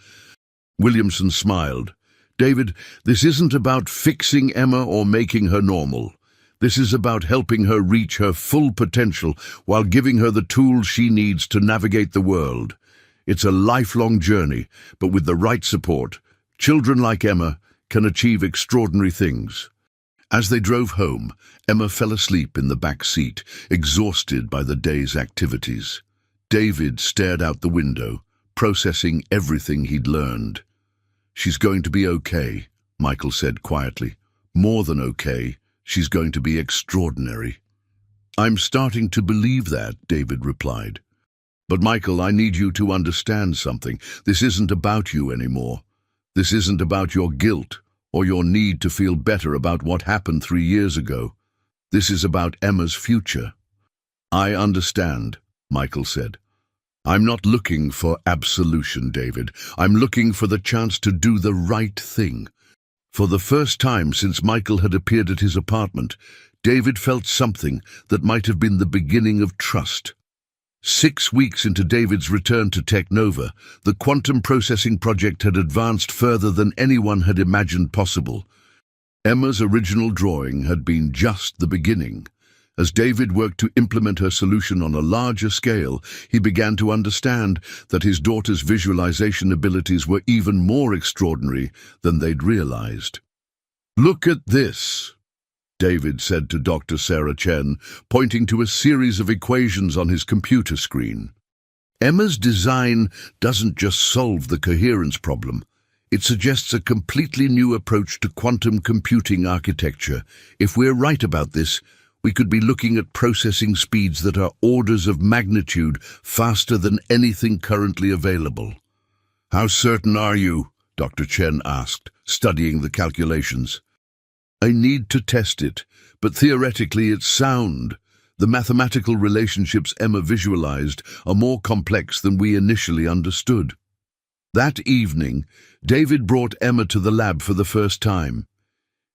Williamson smiled. "David, this isn't about fixing Emma or making her normal. This is about helping her reach her full potential while giving her the tools she needs to navigate the world. It's a lifelong journey, but with the right support, children like Emma can achieve extraordinary things." As they drove home, Emma fell asleep in the back seat, exhausted by the day's activities. David stared out the window, processing everything he'd learned. "She's going to be okay," Michael said quietly. "More than okay, she's going to be extraordinary." "I'm starting to believe that," David replied. "But Michael, I need you to understand something. This isn't about you anymore. This isn't about your guilt or your need to feel better about what happened 3 years ago. This is about Emma's future." "I understand," Michael said. "I'm not looking for absolution, David. I'm looking for the chance to do the right thing." For the first time since Michael had appeared at his apartment, David felt something that might have been the beginning of trust. 6 weeks into David's return to Technova, the quantum processing project had advanced further than anyone had imagined possible. Emma's original drawing had been just the beginning. As David worked to implement her solution on a larger scale, he began to understand that his daughter's visualization abilities were even more extraordinary than they'd realized. "Look at this," David said to Dr. Sarah Chen, pointing to a series of equations on his computer screen. "Emma's design doesn't just solve the coherence problem. It suggests a completely new approach to quantum computing architecture. If we're right about this, we could be looking at processing speeds that are orders of magnitude faster than anything currently available." "How certain are you?" Dr. Chen asked, studying the calculations. "I need to test it, but theoretically it's sound. The mathematical relationships Emma visualized are more complex than we initially understood." That evening, David brought Emma to the lab for the first time.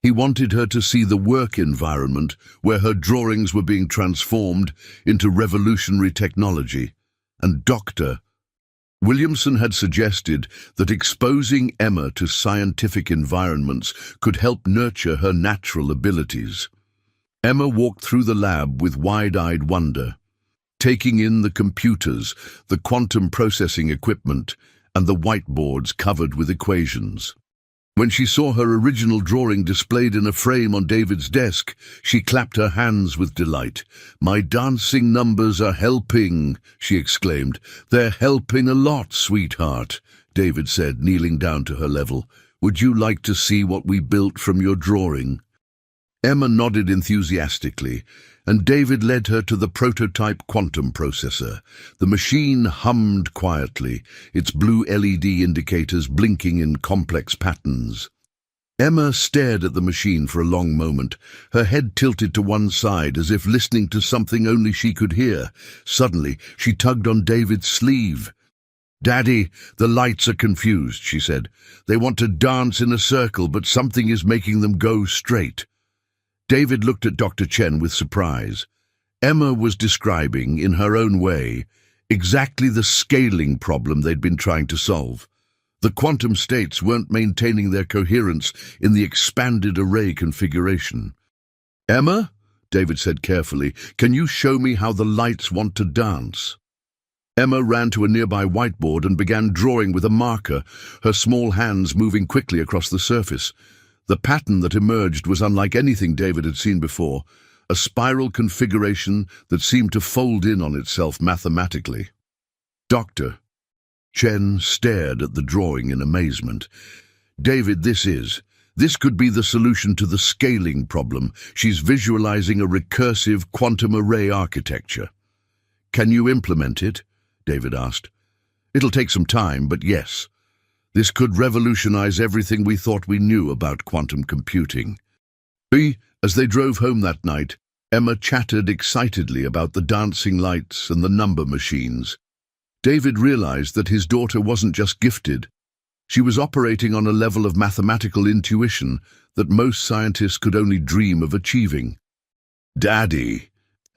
He wanted her to see the work environment where her drawings were being transformed into revolutionary technology, and Dr. Williamson had suggested that exposing Emma to scientific environments could help nurture her natural abilities. Emma walked through the lab with wide-eyed wonder, taking in the computers, the quantum processing equipment, and the whiteboards covered with equations. When she saw her original drawing displayed in a frame on David's desk, she clapped her hands with delight. "My dancing numbers are helping," she exclaimed. "They're helping a lot, sweetheart," David said, kneeling down to her level. "Would you like to see what we built from your drawing?" Emma nodded enthusiastically, and David led her to the prototype quantum processor. The machine hummed quietly, its blue LED indicators blinking in complex patterns. Emma stared at the machine for a long moment, her head tilted to one side as if listening to something only she could hear. Suddenly, she tugged on David's sleeve. "Daddy, the lights are confused," she said. "They want to dance in a circle, but something is making them go straight." David looked at Dr. Chen with surprise. Emma was describing, in her own way, exactly the scaling problem they'd been trying to solve. The quantum states weren't maintaining their coherence in the expanded array configuration. "Emma," David said carefully, "can you show me how the lights want to dance?" Emma ran to a nearby whiteboard and began drawing with a marker, her small hands moving quickly across the surface. The pattern that emerged was unlike anything David had seen before, a spiral configuration that seemed to fold in on itself mathematically. Dr. Chen stared at the drawing in amazement. "David, this could be the solution to the scaling problem. She's visualizing a recursive quantum array architecture." "Can you implement it?" David asked. "It'll take some time, but yes. This could revolutionize everything we thought we knew about quantum computing." As they drove home that night, Emma chattered excitedly about the dancing lights and the number machines. David realized that his daughter wasn't just gifted. She was operating on a level of mathematical intuition that most scientists could only dream of achieving. "Daddy,"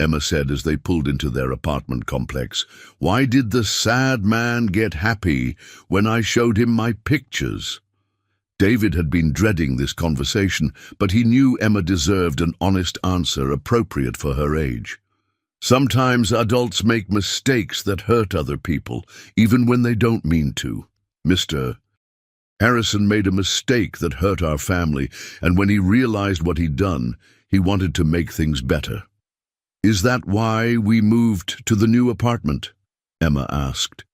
Emma said as they pulled into their apartment complex, "why did the sad man get happy when I showed him my pictures?" David had been dreading this conversation, but he knew Emma deserved an honest answer appropriate for her age. "Sometimes adults make mistakes that hurt other people, even when they don't mean to. Mr. Harrison made a mistake that hurt our family, and when he realized what he'd done, he wanted to make things better." "Is that why we moved to the new apartment?" Emma asked.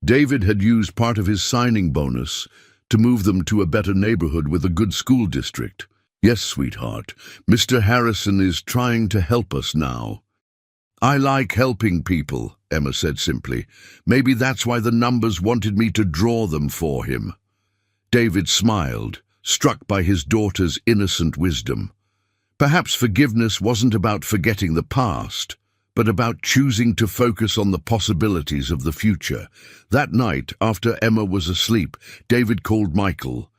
David had used part of his signing bonus to move them to a better neighborhood with a good school district. "Yes, sweetheart. Mr. Harrison is trying to help us now." "I like helping people," Emma said simply. "Maybe that's why the numbers wanted me to draw them for him." David smiled, struck by his daughter's innocent wisdom. Perhaps forgiveness wasn't about forgetting the past, but about choosing to focus on the possibilities of the future. That night, after Emma was asleep, David called Michael.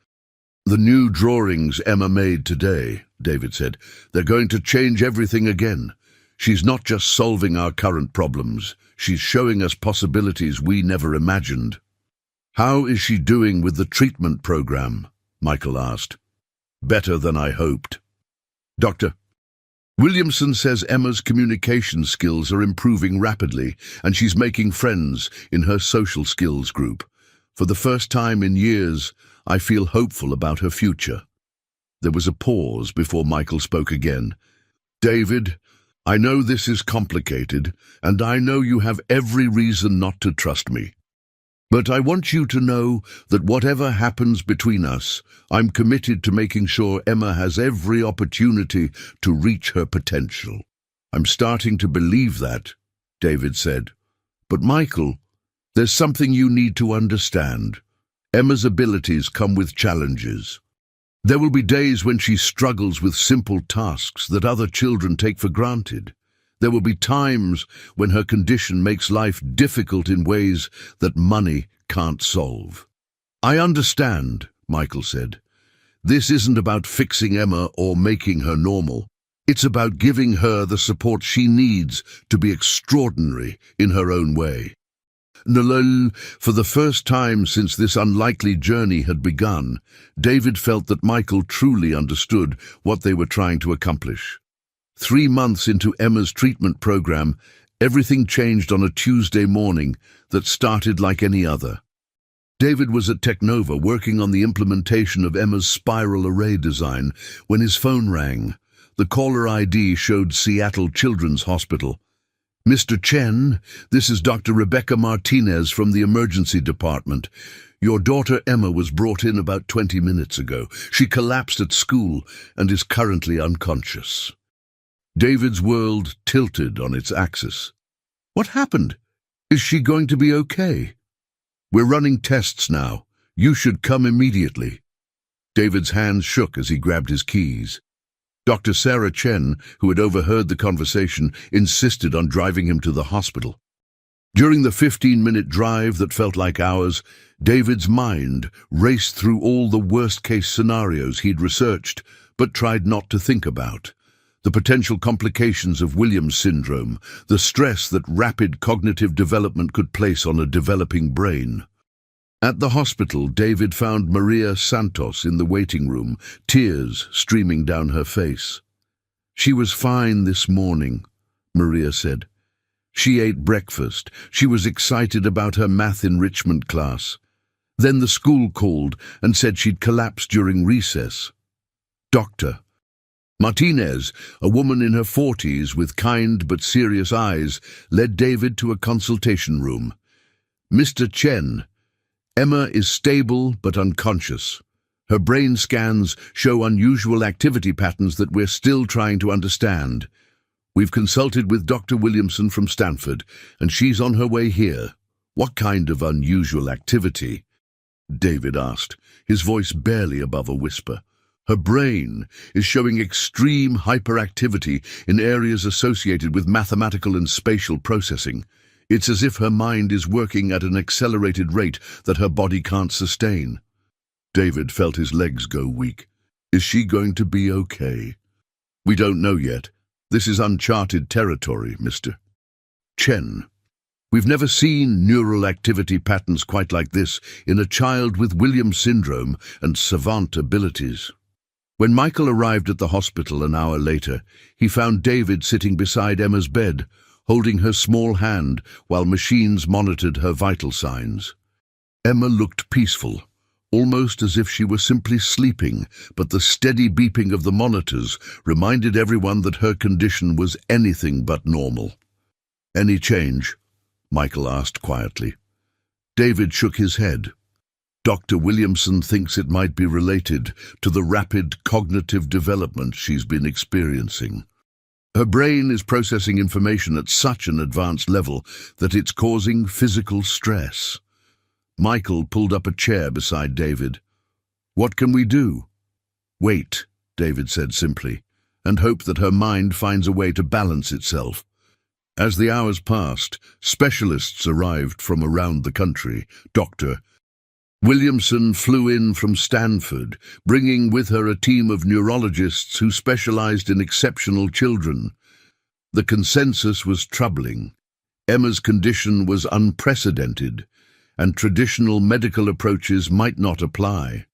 "The new drawings Emma made today," David said. "They're going to change everything again. She's not just solving our current problems, she's showing us possibilities we never imagined. How is she doing with the treatment program? Michael asked. Better than I hoped. Dr. Williamson says Emma's communication skills are improving rapidly, and she's making friends in her social skills group. For the first time in years, I feel hopeful about her future. There was a pause before Michael spoke again. David, I know this is complicated, and I know you have every reason not to trust me. But I want you to know that whatever happens between us, I'm committed to making sure Emma has every opportunity to reach her potential. I'm starting to believe that, David said. But Michael, there's something you need to understand. Emma's abilities come with challenges. There will be days when she struggles with simple tasks that other children take for granted. There will be times when her condition makes life difficult in ways that money can't solve. I understand, Michael said. This isn't about fixing Emma or making her normal. It's about giving her the support she needs to be extraordinary in her own way. For the first time since this unlikely journey had begun, David felt that Michael truly understood what they were trying to accomplish. 3 months into Emma's treatment program, everything changed on a Tuesday morning that started like any other. David was at Technova working on the implementation of Emma's spiral array design when his phone rang. The caller ID showed Seattle Children's Hospital. Mr. Chen, this is Dr. Rebecca Martinez from the emergency department. Your daughter Emma was brought in about 20 minutes ago. She collapsed at school and is currently unconscious. David's world tilted on its axis. What happened? Is she going to be okay? We're running tests now. You should come immediately. David's hands shook as he grabbed his keys. Dr. Sarah Chen, who had overheard the conversation, insisted on driving him to the hospital. During the 15-minute drive that felt like hours, David's mind raced through all the worst-case scenarios he'd researched, but tried not to think about. The potential complications of Williams syndrome, the stress that rapid cognitive development could place on a developing brain. At the hospital, David found Maria Santos in the waiting room, tears streaming down her face. She was fine this morning, Maria said. She ate breakfast. She was excited about her math enrichment class. Then the school called and said she'd collapsed during recess. Doctor Martinez, a woman in her 40s with kind but serious eyes, led David to a consultation room. Mr. Chen, Emma is stable but unconscious. Her brain scans show unusual activity patterns that we're still trying to understand. We've consulted with Dr. Williamson from Stanford, and she's on her way here. What kind of unusual activity? David asked, his voice barely above a whisper. Her brain is showing extreme hyperactivity in areas associated with mathematical and spatial processing. It's as if her mind is working at an accelerated rate that her body can't sustain. David felt his legs go weak. Is she going to be okay? We don't know yet. This is uncharted territory, Mr. Chen. We've never seen neural activity patterns quite like this in a child with Williams syndrome and savant abilities. When Michael arrived at the hospital an hour later, he found David sitting beside Emma's bed, holding her small hand while machines monitored her vital signs. Emma looked peaceful, almost as if she were simply sleeping, but the steady beeping of the monitors reminded everyone that her condition was anything but normal. Any change? Michael asked quietly. David shook his head. Dr. Williamson thinks it might be related to the rapid cognitive development she's been experiencing. Her brain is processing information at such an advanced level that it's causing physical stress. Michael pulled up a chair beside David. What can we do? Wait, David said simply, and hope that her mind finds a way to balance itself. As the hours passed, specialists arrived from around the country. Dr. Williamson flew in from Stanford, bringing with her a team of neurologists who specialized in exceptional children. The consensus was troubling. Emma's condition was unprecedented, and traditional medical approaches might not apply.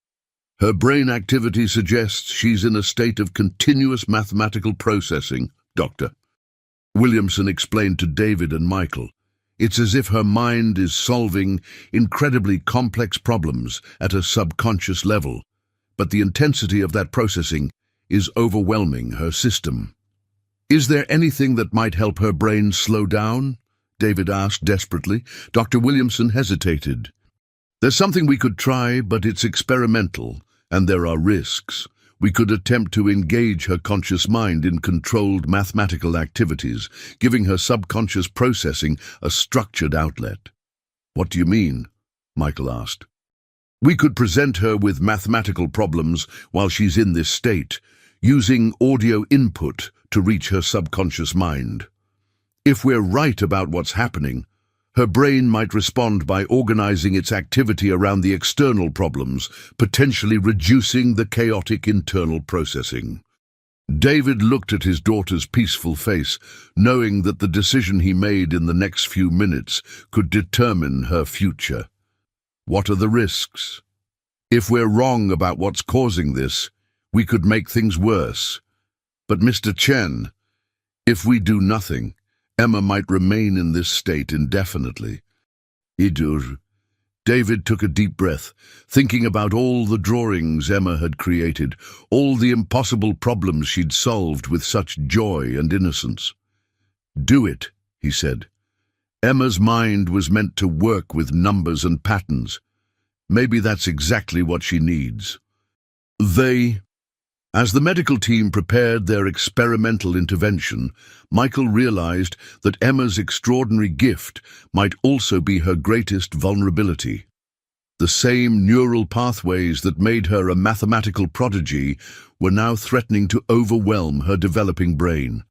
Her brain activity suggests she's in a state of continuous mathematical processing, Doctor. Williamson explained to David and Michael. It's as if her mind is solving incredibly complex problems at a subconscious level, but the intensity of that processing is overwhelming her system. Is there anything that might help her brain slow down? David asked desperately. Dr. Williamson hesitated. There's something we could try, but it's experimental, and there are risks. We could attempt to engage her conscious mind in controlled mathematical activities, giving her subconscious processing a structured outlet. What do you mean? Michael asked. We could present her with mathematical problems while she's in this state, using audio input to reach her subconscious mind. If we're right about what's happening, her brain might respond by organizing its activity around the external problems, potentially reducing the chaotic internal processing. David looked at his daughter's peaceful face, knowing that the decision he made in the next few minutes could determine her future. What are the risks? If we're wrong about what's causing this, we could make things worse. But Mr. Chen, if we do nothing, Emma might remain in this state indefinitely. Idur. David took a deep breath, thinking about all the drawings Emma had created, all the impossible problems she'd solved with such joy and innocence. Do it, he said. Emma's mind was meant to work with numbers and patterns. Maybe that's exactly what she needs. As the medical team prepared their experimental intervention, Michael realized that Emma's extraordinary gift might also be her greatest vulnerability. The same neural pathways that made her a mathematical prodigy were now threatening to overwhelm her developing brain.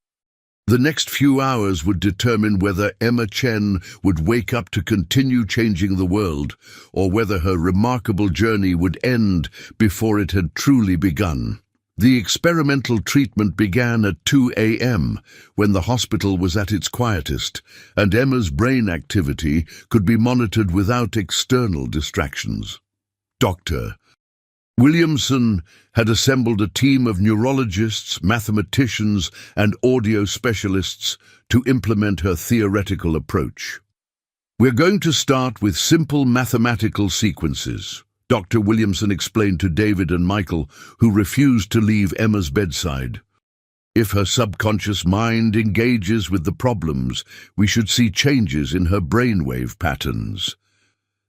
The next few hours would determine whether Emma Chen would wake up to continue changing the world, or whether her remarkable journey would end before it had truly begun. The experimental treatment began at 2 a.m., when the hospital was at its quietest, and Emma's brain activity could be monitored without external distractions. Dr. Williamson had assembled a team of neurologists, mathematicians, and audio specialists to implement her theoretical approach. We're going to start with simple mathematical sequences, Dr. Williamson explained to David and Michael, who refused to leave Emma's bedside. If her subconscious mind engages with the problems, we should see changes in her brainwave patterns.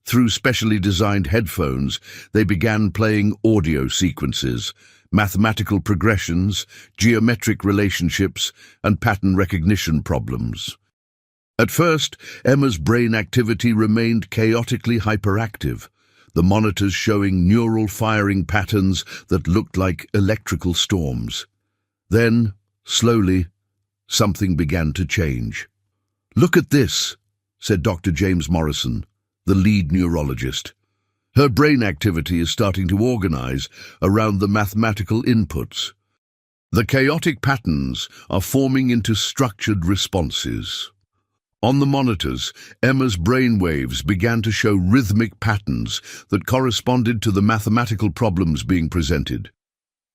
Through specially designed headphones, they began playing audio sequences, mathematical progressions, geometric relationships, and pattern recognition problems. At first, Emma's brain activity remained chaotically hyperactive, the monitors showing neural firing patterns that looked like electrical storms. Then, slowly, something began to change. "Look at this," said Dr. James Morrison, the lead neurologist. "Her brain activity is starting to organize around the mathematical inputs. The chaotic patterns are forming into structured responses." On the monitors, Emma's brain waves began to show rhythmic patterns that corresponded to the mathematical problems being presented.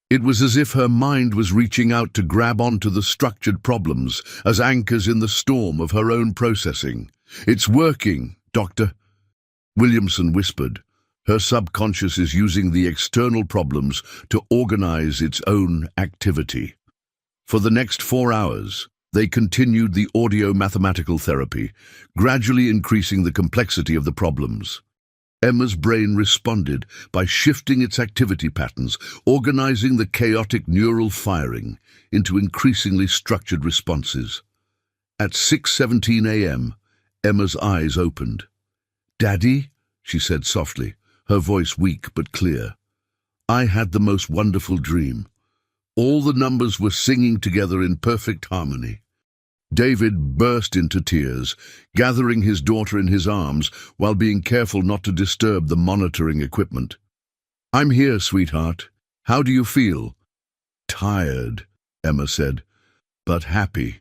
It was as if her mind was reaching out to grab onto the structured problems as anchors in the storm of her own processing. "It's working, Doctor," Williamson whispered. "Her subconscious is using the external problems to organize its own activity." For the next 4 hours, they continued the audio-mathematical therapy, gradually increasing the complexity of the problems. Emma's brain responded by shifting its activity patterns, organizing the chaotic neural firing into increasingly structured responses. At 6:17 a.m., Emma's eyes opened. "Daddy," she said softly, her voice weak but clear. "I had the most wonderful dream. All the numbers were singing together in perfect harmony." David burst into tears, gathering his daughter in his arms while being careful not to disturb the monitoring equipment. "I'm here, sweetheart. How do you feel?" "Tired," Emma said, "but happy."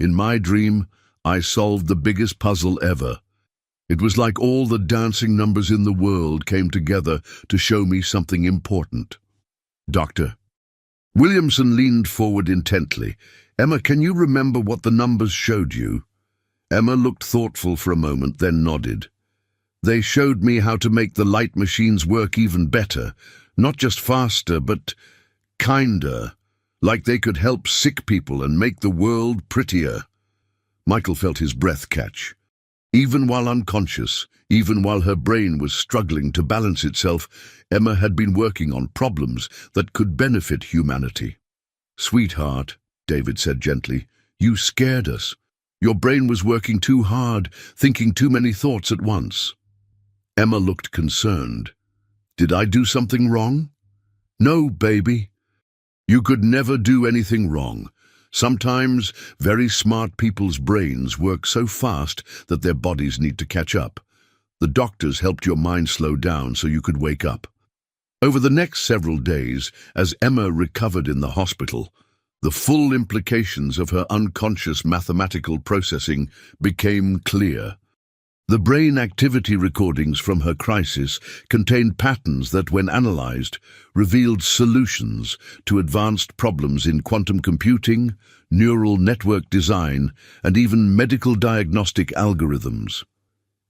In my dream, I solved the biggest puzzle ever. It was like all the dancing numbers in the world came together to show me something important. Doctor. Williamson leaned forward intently. Emma, can you remember what the numbers showed you? Emma looked thoughtful for a moment, then nodded. They showed me how to make the light machines work even better. Not just faster, but kinder. Like they could help sick people and make the world prettier. Michael felt his breath catch. Even while unconscious, even while her brain was struggling to balance itself, Emma had been working on problems that could benefit humanity. Sweetheart, David said gently, you scared us. Your brain was working too hard, thinking too many thoughts at once. Emma looked concerned. Did I do something wrong? No, baby. You could never do anything wrong. Sometimes very smart people's brains work so fast that their bodies need to catch up. The doctors helped your mind slow down so you could wake up. Over the next several days, as Emma recovered in the hospital, the full implications of her unconscious mathematical processing became clear. The brain activity recordings from her crisis contained patterns that, when analyzed, revealed solutions to advanced problems in quantum computing, neural network design, and even medical diagnostic algorithms.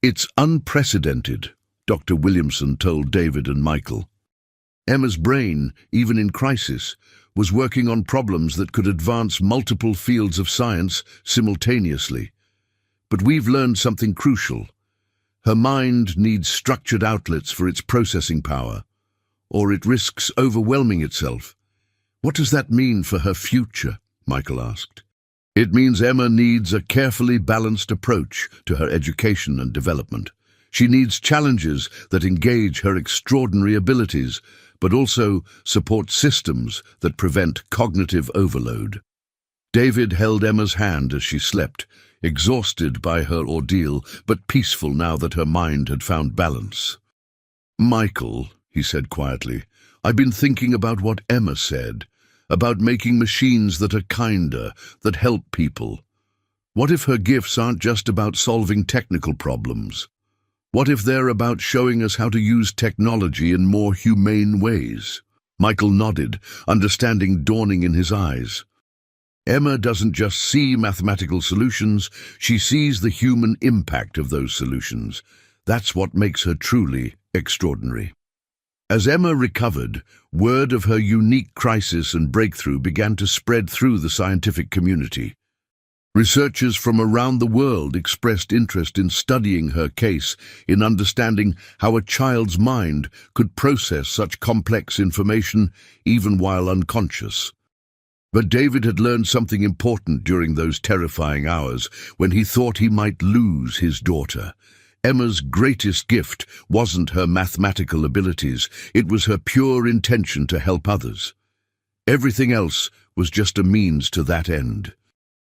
It's unprecedented, Dr. Williamson told David and Michael. Emma's brain, even in crisis, was working on problems that could advance multiple fields of science simultaneously. But we've learned something crucial. Her mind needs structured outlets for its processing power, or it risks overwhelming itself. What does that mean for her future? Michael asked. It means Emma needs a carefully balanced approach to her education and development. She needs challenges that engage her extraordinary abilities, but also support systems that prevent cognitive overload. David held Emma's hand as she slept, exhausted by her ordeal, but peaceful now that her mind had found balance. Michael, he said quietly, I've been thinking about what Emma said, about making machines that are kinder, that help people. What if her gifts aren't just about solving technical problems? What if they're about showing us how to use technology in more humane ways? Michael nodded, understanding dawning in his eyes. Emma doesn't just see mathematical solutions, she sees the human impact of those solutions. That's what makes her truly extraordinary. As Emma recovered, word of her unique crisis and breakthrough began to spread through the scientific community. Researchers from around the world expressed interest in studying her case, in understanding how a child's mind could process such complex information even while unconscious. But David had learned something important during those terrifying hours when he thought he might lose his daughter. Emma's greatest gift wasn't her mathematical abilities, it was her pure intention to help others. Everything else was just a means to that end.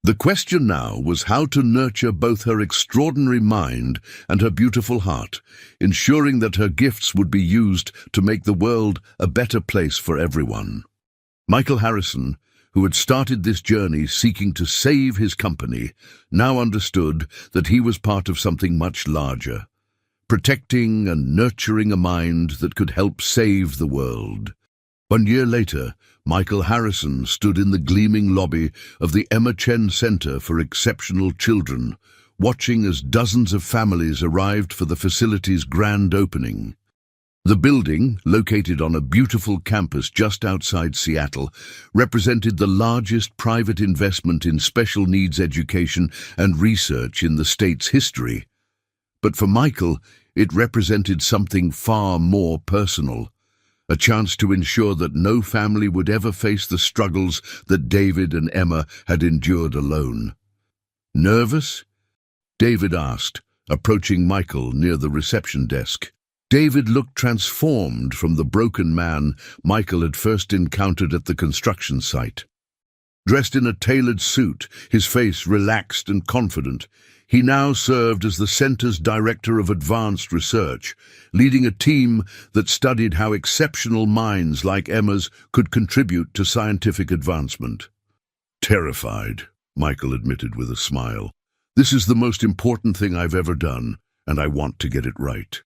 The question now was how to nurture both her extraordinary mind and her beautiful heart, ensuring that her gifts would be used to make the world a better place for everyone. Michael Harrison, who had started this journey seeking to save his company, now understood that he was part of something much larger, protecting and nurturing a mind that could help save the world. 1 year later, Michael Harrison stood in the gleaming lobby of the Emma Chen Center for Exceptional Children, watching as dozens of families arrived for the facility's grand opening. The building, located on a beautiful campus just outside Seattle, represented the largest private investment in special needs education and research in the state's history. But for Michael, it represented something far more personal, a chance to ensure that no family would ever face the struggles that David and Emma had endured alone. Nervous? David asked, approaching Michael near the reception desk. David looked transformed from the broken man Michael had first encountered at the construction site. Dressed in a tailored suit, his face relaxed and confident, he now served as the center's director of advanced research, leading a team that studied how exceptional minds like Emma's could contribute to scientific advancement. Terrified, Michael admitted with a smile. This is the most important thing I've ever done, and I want to get it right.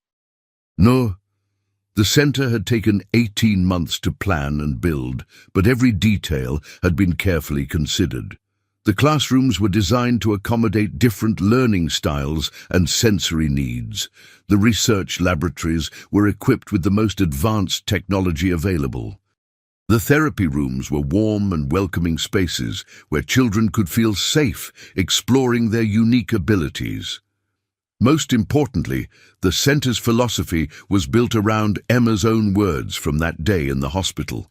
No, the center had taken 18 months to plan and build, but every detail had been carefully considered. The classrooms were designed to accommodate different learning styles and sensory needs. The research laboratories were equipped with the most advanced technology available. The therapy rooms were warm and welcoming spaces where children could feel safe exploring their unique abilities. Most importantly, the center's philosophy was built around Emma's own words from that day in the hospital.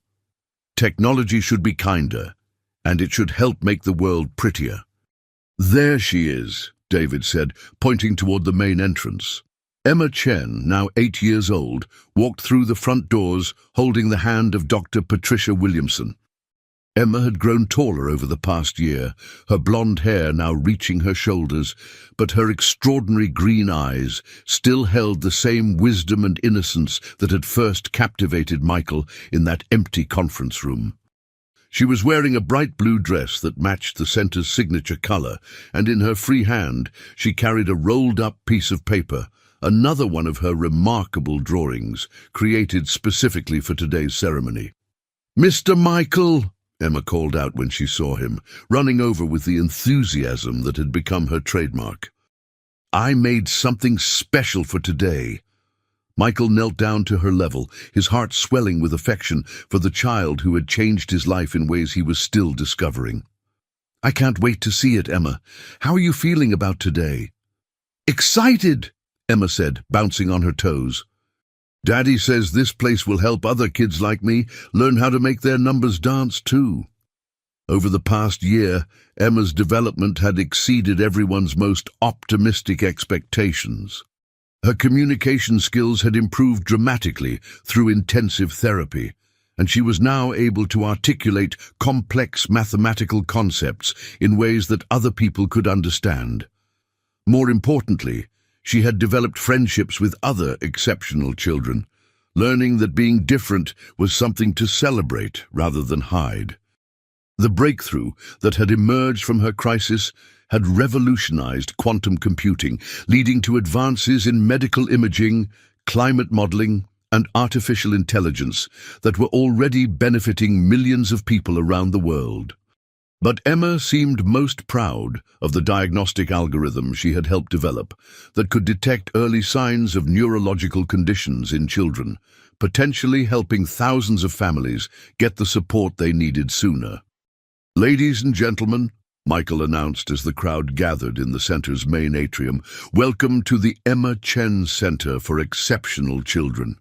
Technology should be kinder, and it should help make the world prettier. There she is, David said, pointing toward the main entrance. Emma Chen, now 8 years old, walked through the front doors holding the hand of Dr. Patricia Williamson. Emma had grown taller over the past year, her blonde hair now reaching her shoulders, but her extraordinary green eyes still held the same wisdom and innocence that had first captivated Michael in that empty conference room. She was wearing a bright blue dress that matched the center's signature color, and in her free hand she carried a rolled-up piece of paper, another one of her remarkable drawings, created specifically for today's ceremony. "Mr. Michael!" Emma called out when she saw him, running over with the enthusiasm that had become her trademark. "I made something special for today." Michael knelt down to her level, his heart swelling with affection for the child who had changed his life in ways he was still discovering. "I can't wait to see it, Emma. How are you feeling about today?" "Excited!" Emma said, bouncing on her toes. "Daddy says this place will help other kids like me learn how to make their numbers dance too." Over the past year, Emma's development had exceeded everyone's most optimistic expectations. Her communication skills had improved dramatically through intensive therapy, and she was now able to articulate complex mathematical concepts in ways that other people could understand. More importantly, she had developed friendships with other exceptional children, learning that being different was something to celebrate rather than hide. The breakthrough that had emerged from her crisis had revolutionized quantum computing, leading to advances in medical imaging, climate modeling, and artificial intelligence that were already benefiting millions of people around the world. But Emma seemed most proud of the diagnostic algorithm she had helped develop that could detect early signs of neurological conditions in children, potentially helping thousands of families get the support they needed sooner. "Ladies and gentlemen," Michael announced as the crowd gathered in the center's main atrium, "welcome to the Emma Chen Center for Exceptional Children."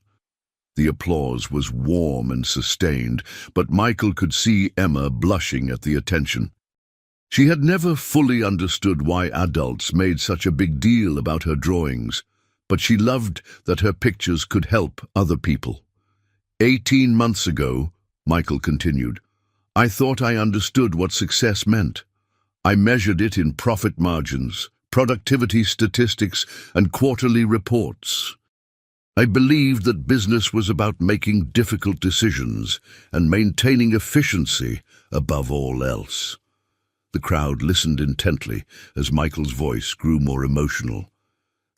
The applause was warm and sustained, but Michael could see Emma blushing at the attention. She had never fully understood why adults made such a big deal about her drawings, but she loved that her pictures could help other people. 18 months ago, Michael continued, I thought I understood what success meant. I measured it in profit margins, productivity statistics, and quarterly reports. I believed that business was about making difficult decisions and maintaining efficiency above all else. The crowd listened intently as Michael's voice grew more emotional.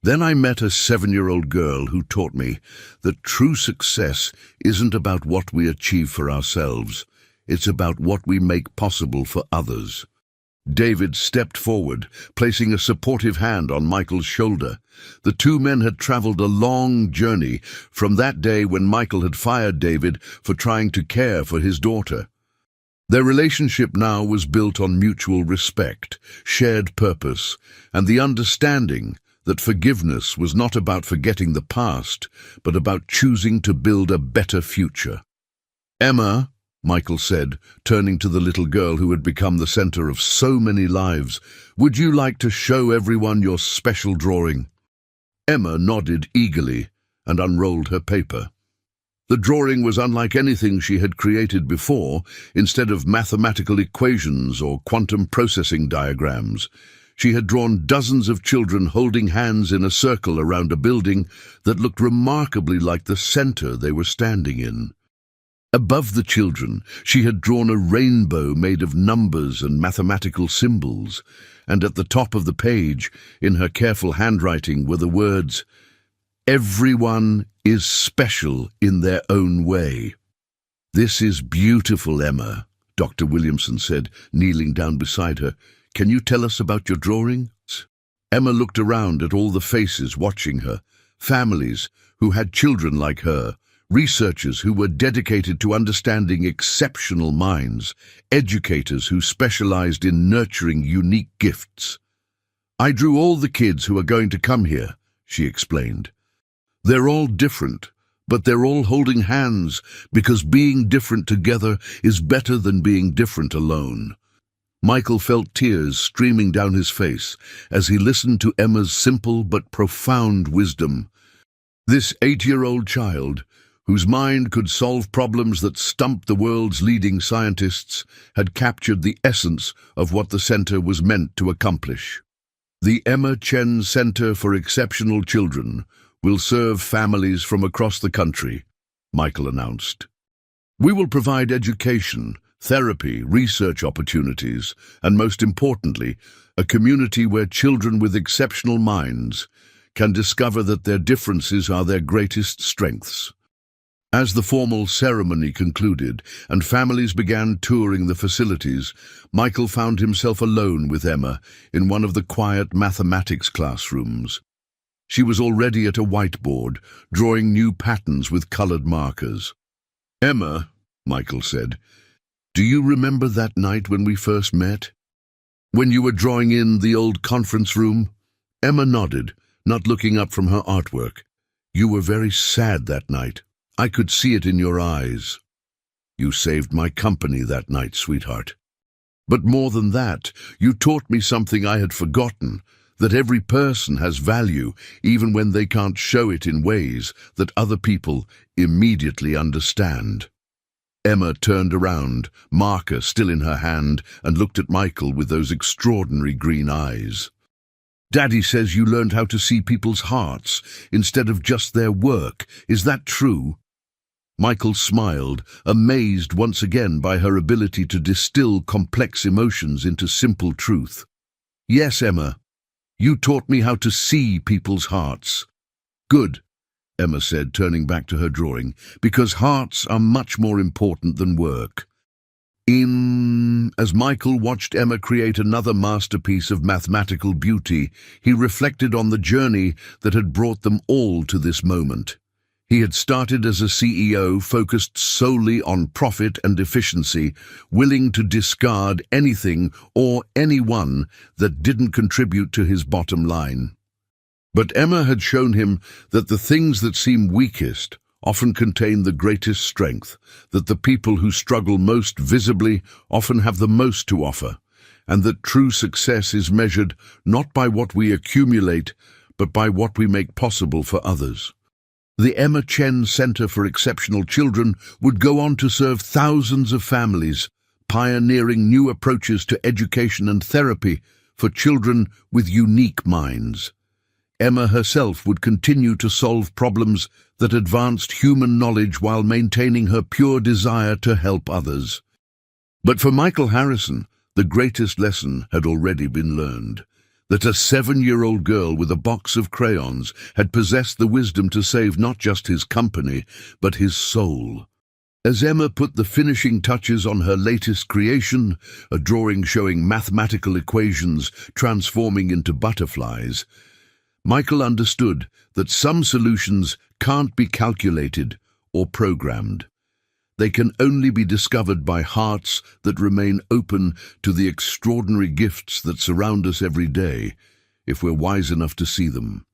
Then I met a 7-year-old girl who taught me that true success isn't about what we achieve for ourselves, it's about what we make possible for others. David stepped forward, placing a supportive hand on Michael's shoulder. The two men had traveled a long journey from that day when Michael had fired David for trying to care for his daughter. Their relationship now was built on mutual respect, shared purpose, and the understanding that forgiveness was not about forgetting the past, but about choosing to build a better future. "Emma," Michael said, turning to the little girl who had become the center of so many lives, "would you like to show everyone your special drawing?" Emma nodded eagerly and unrolled her paper. The drawing was unlike anything she had created before. Instead of mathematical equations or quantum processing diagrams, she had drawn dozens of children holding hands in a circle around a building that looked remarkably like the center they were standing in. Above the children, she had drawn a rainbow made of numbers and mathematical symbols, and at the top of the page, in her careful handwriting, were the words, "Everyone is special in their own way." "This is beautiful, Emma," Dr. Williamson said, kneeling down beside her. "Can you tell us about your drawings?" Emma looked around at all the faces watching her, families who had children like her, researchers who were dedicated to understanding exceptional minds, educators who specialized in nurturing unique gifts. "I drew all the kids who are going to come here," she explained. "They're all different, but they're all holding hands because being different together is better than being different alone." Michael felt tears streaming down his face as he listened to Emma's simple but profound wisdom. This 8-year-old child, whose mind could solve problems that stumped the world's leading scientists, had captured the essence of what the center was meant to accomplish. The Emma Chen Center for Exceptional Children will serve families from across the country, Michael announced. "We will provide education, therapy, research opportunities, and most importantly, a community where children with exceptional minds can discover that their differences are their greatest strengths." As the formal ceremony concluded and families began touring the facilities, Michael found himself alone with Emma in one of the quiet mathematics classrooms. She was already at a whiteboard, drawing new patterns with colored markers. "Emma," Michael said, "do you remember that night when we first met? When you were drawing in the old conference room?" Emma nodded, not looking up from her artwork. "You were very sad that night. I could see it in your eyes." "You saved my company that night, sweetheart. But more than that, you taught me something I had forgotten, that every person has value even when they can't show it in ways that other people immediately understand." Emma turned around, marker still in her hand, and looked at Michael with those extraordinary green eyes. "Daddy says you learned how to see people's hearts instead of just their work. Is that true?" Michael smiled, amazed once again by her ability to distill complex emotions into simple truth. "Yes, Emma. You taught me how to see people's hearts." "Good," Emma said, turning back to her drawing, "because hearts are much more important than work." As Michael watched Emma create another masterpiece of mathematical beauty, he reflected on the journey that had brought them all to this moment. He had started as a CEO focused solely on profit and efficiency, willing to discard anything or anyone that didn't contribute to his bottom line. But Emma had shown him that the things that seem weakest often contain the greatest strength, that the people who struggle most visibly often have the most to offer, and that true success is measured not by what we accumulate, but by what we make possible for others. The Emma Chen Center for Exceptional Children would go on to serve thousands of families, pioneering new approaches to education and therapy for children with unique minds. Emma herself would continue to solve problems that advanced human knowledge while maintaining her pure desire to help others. But for Michael Harrison, the greatest lesson had already been learned. That a 7-year-old girl with a box of crayons had possessed the wisdom to save not just his company, but his soul. As Emma put the finishing touches on her latest creation, a drawing showing mathematical equations transforming into butterflies, Michael understood that some solutions can't be calculated or programmed. They can only be discovered by hearts that remain open to the extraordinary gifts that surround us every day, if we're wise enough to see them.